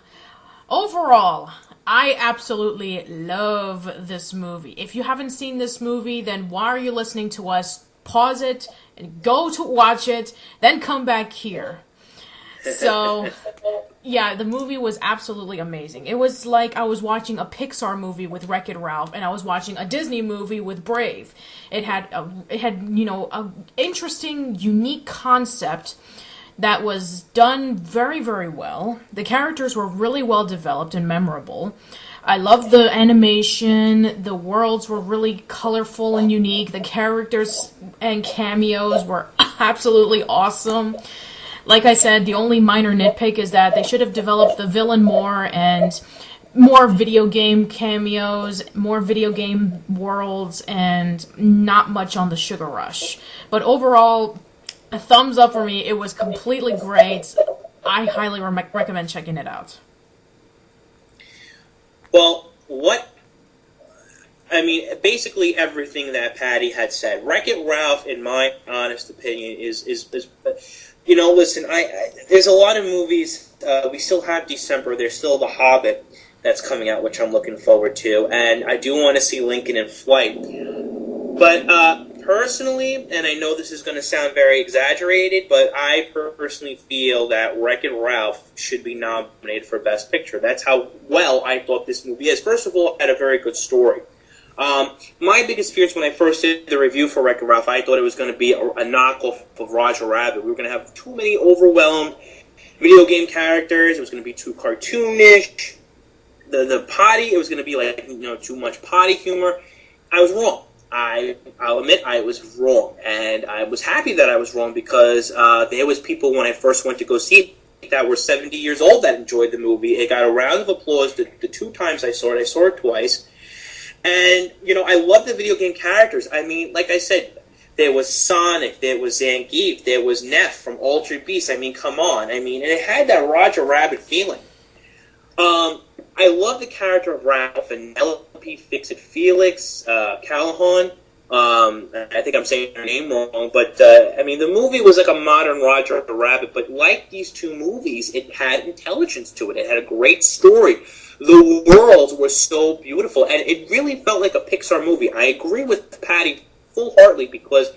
Speaker 1: overall, I absolutely love this movie. If you haven't seen this movie, then why are you listening to us? Pause it and go to watch it, then come back here. So, yeah, the movie was absolutely amazing. It was like I was watching a Pixar movie with Wreck-It Ralph, and I was watching a Disney movie with Brave. It had a interesting, unique concept that was done very, very well. The characters were really well developed and memorable. I loved the animation. The worlds were really colorful and unique. The characters and cameos were absolutely awesome. Like I said, the only minor nitpick is that they should have developed the villain more and more video game cameos, more video game worlds, and not much on the Sugar Rush. But overall, a thumbs up for me. It was completely great. I highly recommend checking it out.
Speaker 2: Well, basically everything that Patty had said. Wreck-It Ralph, in my honest opinion, is you know, listen, there's a lot of movies. We still have December. There's still The Hobbit that's coming out, which I'm looking forward to, and I do want to see Lincoln in Flight. But personally, and I know this is going to sound very exaggerated, but I personally feel that Wreck-It Ralph should be nominated for Best Picture. That's how well I thought this movie is. First of all, it had a very good story. My biggest fears when I first did the review for Wreck-It Ralph, I thought it was going to be a knockoff of Roger Rabbit. We were going to have too many overwhelmed video game characters. It was going to be too cartoonish. The potty, it was going to be like, you know, too much potty humor. I was wrong. I'll admit I was wrong, and I was happy that I was wrong because there was people when I first went to go see it that were 70 years old that enjoyed the movie. It got a round of applause the two times I saw it. I saw it twice, and you know I love the video game characters. I mean, like I said, there was Sonic, there was Zangief, there was Neff from Altered Beast. I mean, come on. I mean, and it had that Roger Rabbit feeling. I love the character of Ralph and Penelope Fix-It Felix, Callahan. I think I'm saying her name wrong, but I mean the movie was like a modern Roger Rabbit. But like these two movies, it had intelligence to it. It had a great story. The worlds were so beautiful, and it really felt like a Pixar movie. I agree with Patty full-heartedly because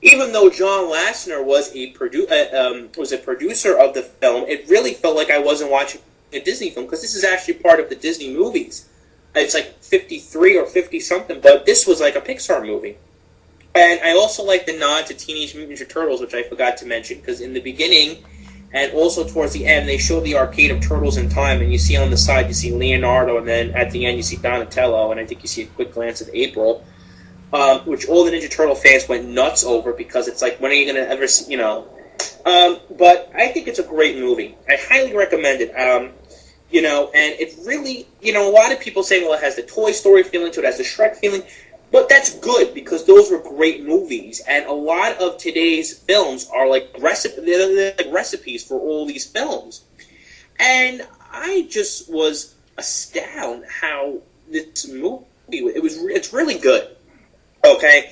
Speaker 2: even though John Lasseter was a producer of the film, it really felt like I wasn't watching a Disney film because this is actually part of the Disney movies. It's like 53 or 50-something, but this was like a Pixar movie. And I also like the nod to Teenage Mutant Ninja Turtles, which I forgot to mention, because in the beginning and also towards the end, they show the arcade of Turtles in Time, and you see on the side, you see Leonardo, and then at the end, you see Donatello, and I think you see a quick glance at April, which all the Ninja Turtle fans went nuts over, because it's like, when are you going to ever see, you know... but I think it's a great movie. I highly recommend it. You know, and it really, you know, a lot of people say, well, it has the Toy Story feeling to it, it has the Shrek feeling, but that's good because those were great movies, and a lot of today's films are like they're like recipes for all these films, and I just was astounded how this movie it's really good. Okay,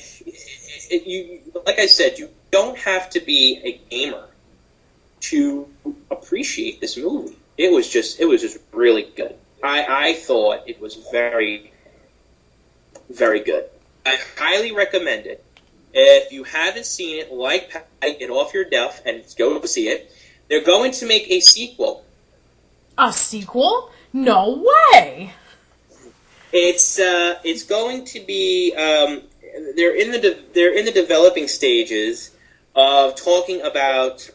Speaker 2: like I said, you don't have to be a gamer to appreciate this movie. It was just really good. I thought it was very, very good. I highly recommend it. If you haven't seen it, like Patty, get off your duff and go see it. They're going to make a sequel.
Speaker 1: A sequel? No way!
Speaker 2: It's going to be they're in the developing stages of talking about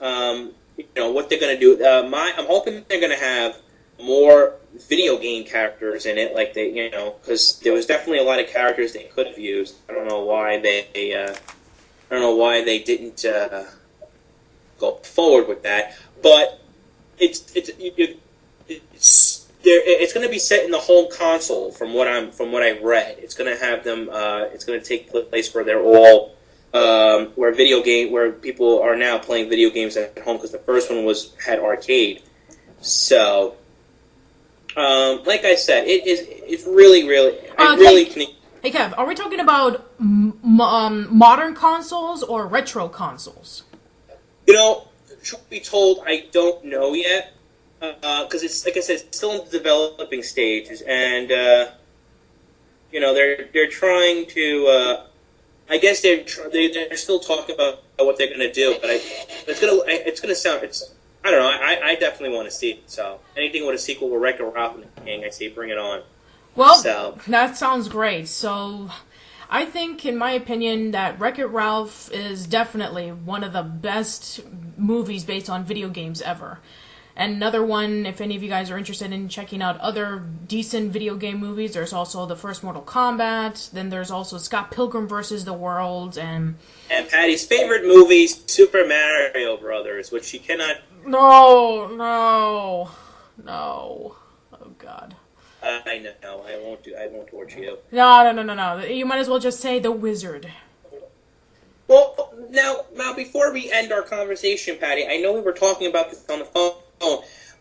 Speaker 2: you know what they're going to do. I'm hoping they're going to have more video game characters in it, like they, you know, because there was definitely a lot of characters they could have used. I don't know why they didn't it's going to be set in the home console. From what I read, it's going to have them. It's going to take place where they're all where people are now playing video games at home, because the first one had arcade. So, like I said, it's really
Speaker 1: Hey Kev, are we talking about modern consoles or retro consoles?
Speaker 2: Truth be told, I don't know yet, because it's, like I said, it's still in the developing stages, and they're trying to. I guess they're still talking about what they're going to do, but it's gonna sound. I don't know. I definitely want to see it. So anything with a sequel with Wreck-It Ralph and the King, I say bring it on.
Speaker 1: Well, that sounds great. So I think, in my opinion, that Wreck-It Ralph is definitely one of the best movies based on video games ever. And another one, if any of you guys are interested in checking out other decent video game movies, there's also the first Mortal Kombat, then there's also Scott Pilgrim vs. the World, and
Speaker 2: Patty's favorite movie, Super Mario Brothers, which she cannot...
Speaker 1: No. Oh, God.
Speaker 2: I know. I won't torture you.
Speaker 1: No. You might as well just say The Wizard.
Speaker 2: Well, now, before we end our conversation, Patty, I know we were talking about this on the phone.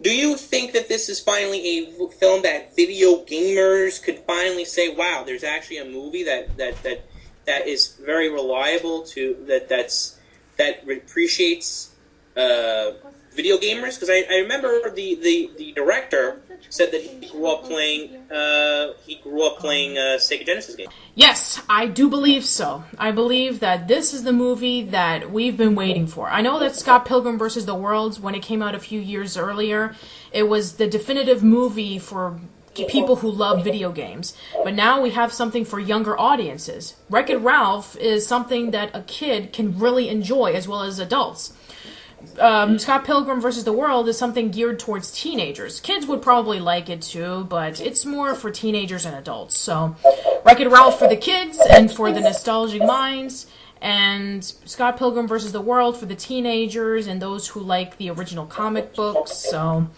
Speaker 2: Do you think that this is finally a film that video gamers could finally say, "Wow, there's actually a movie that is very reliable that appreciates video gamers?" Because I remember the director said that he grew up playing Sega Genesis games.
Speaker 1: Yes, I do believe so. I believe that this is the movie that we've been waiting for. I know that Scott Pilgrim vs. the World, when it came out a few years earlier, it was the definitive movie for people who love video games. But now we have something for younger audiences. Wreck-It Ralph is something that a kid can really enjoy, as well as adults. Scott Pilgrim vs. the World is something geared towards teenagers. Kids would probably like it too, but it's more for teenagers and adults. So, Wreck-It Ralph for the kids and for the nostalgic minds, and Scott Pilgrim vs. the World for the teenagers and those who like the original comic books. So,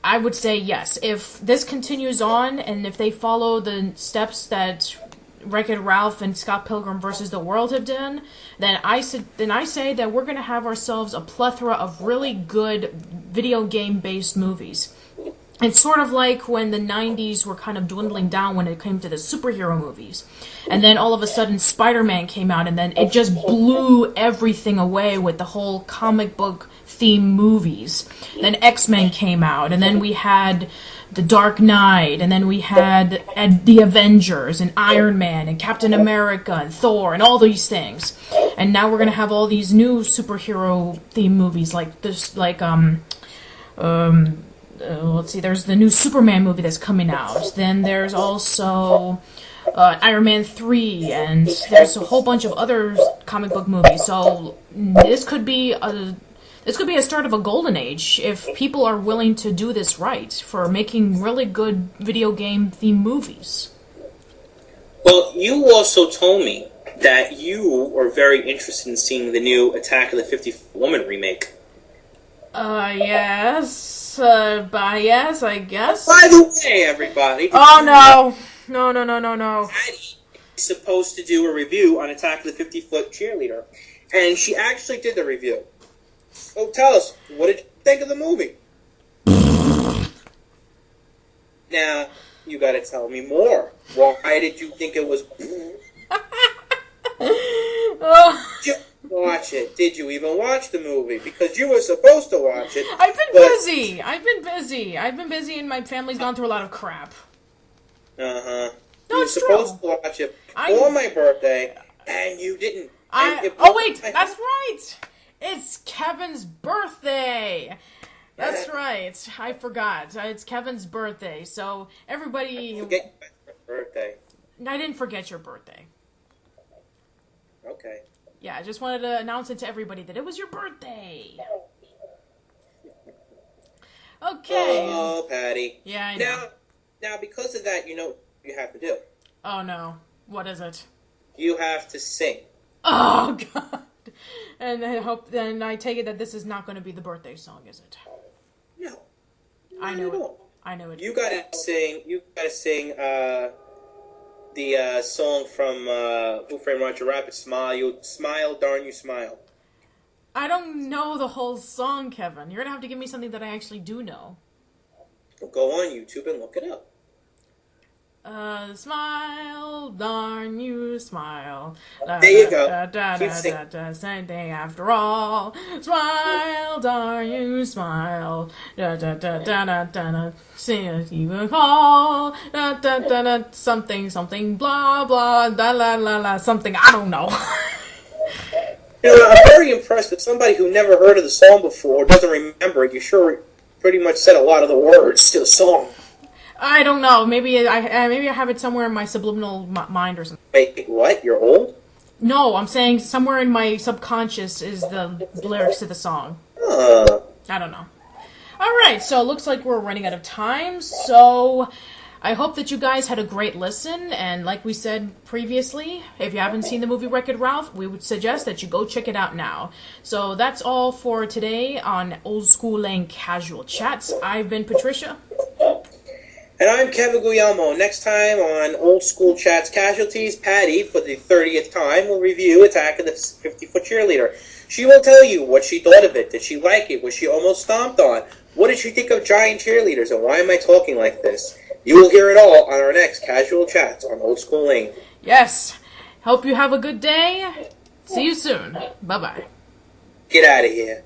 Speaker 1: I would say yes. If this continues on, and if they follow the steps that Wreck-It Ralph and Scott Pilgrim vs. the World have done, then I say that we're going to have ourselves a plethora of really good video game-based movies. It's sort of like when the 90s were kind of dwindling down when it came to the superhero movies. And then all of a sudden Spider-Man came out, and then it just blew everything away with the whole comic book theme movies. Then X-Men came out, and then we had The Dark Knight, and then we had The Avengers, and Iron Man, and Captain America, and Thor, and all these things. And now we're gonna have all these new superhero theme movies, like this, let's see, there's the new Superman movie that's coming out. Then there's also Iron Man 3, and there's a whole bunch of other comic book movies. So this could be a start of a golden age if people are willing to do this right for making really good video game themed movies.
Speaker 2: Well, you also told me that you are very interested in seeing the new Attack of the 50th Woman remake.
Speaker 1: Yes. Yes, I guess.
Speaker 2: By the way, everybody.
Speaker 1: Oh, no. No.
Speaker 2: Patty is supposed to do a review on Attack of the 50-Foot Cheerleader, and she actually did the review. So tell us, what did you think of the movie? Now, you gotta tell me more. Why did you think it was... Did you watch it? Did you even watch the movie? Because you were supposed to watch it.
Speaker 1: I've been busy and my family's gone through a lot of crap.
Speaker 2: Uh-huh.
Speaker 1: No,
Speaker 2: you were
Speaker 1: it's
Speaker 2: supposed
Speaker 1: true.
Speaker 2: to watch it for my birthday, and you didn't.
Speaker 1: Oh, wait, that's right. It's Kevin's birthday. That's right. I forgot. It's Kevin's birthday. So everybody...
Speaker 2: Forget your birthday.
Speaker 1: I didn't forget your birthday.
Speaker 2: Okay.
Speaker 1: Yeah, I just wanted to announce it to everybody that it was your birthday. Okay.
Speaker 2: Oh, Patty.
Speaker 1: Yeah, I know.
Speaker 2: Now, because of that, you know what you have to do.
Speaker 1: Oh, no. What is it?
Speaker 2: You have to sing.
Speaker 1: Oh, God. And I take it that this is not going to be the birthday song, is it?
Speaker 2: No.
Speaker 1: I know it. I know it.
Speaker 2: You gotta sing. The song from Who Framed Roger Rabbit. Smile, darn you, smile.
Speaker 1: I don't know the whole song, Kevin. You're gonna have to give me something that I actually do know.
Speaker 2: Well, go on YouTube and look it up.
Speaker 1: Smile, darn you, smile.
Speaker 2: There you go. Keep singing.
Speaker 1: Same thing after all. Smile, darn you, smile. Sing a even call. Something, something, blah, blah, da la la la, something. I don't know.
Speaker 2: I'm very impressed with somebody who never heard of the song before, or doesn't remember it. You sure pretty much said a lot of the words to the song.
Speaker 1: I don't know. Maybe I have it somewhere in my subliminal mind or something.
Speaker 2: Wait, what? You're old?
Speaker 1: No, I'm saying somewhere in my subconscious is the lyrics to the song. I don't know. Alright, so it looks like we're running out of time, so I hope that you guys had a great listen, and like we said previously, if you haven't seen the movie Wreck-It Ralph, we would suggest that you go check it out now. So that's all for today on Old School Lane Casual Chats. I've been Patricia.
Speaker 2: And I'm Kevin Guglielmo. Next time on Old School Chats Casualties, Patty, for the 30th time, will review Attack of the 50-Foot Cheerleader. She will tell you what she thought of it. Did she like it? Was she almost stomped on? What did she think of giant cheerleaders? And why am I talking like this? You will hear it all on our next Casual Chats on Old School Lane.
Speaker 1: Yes. Hope you have a good day. See you soon. Bye-bye.
Speaker 2: Get out of here.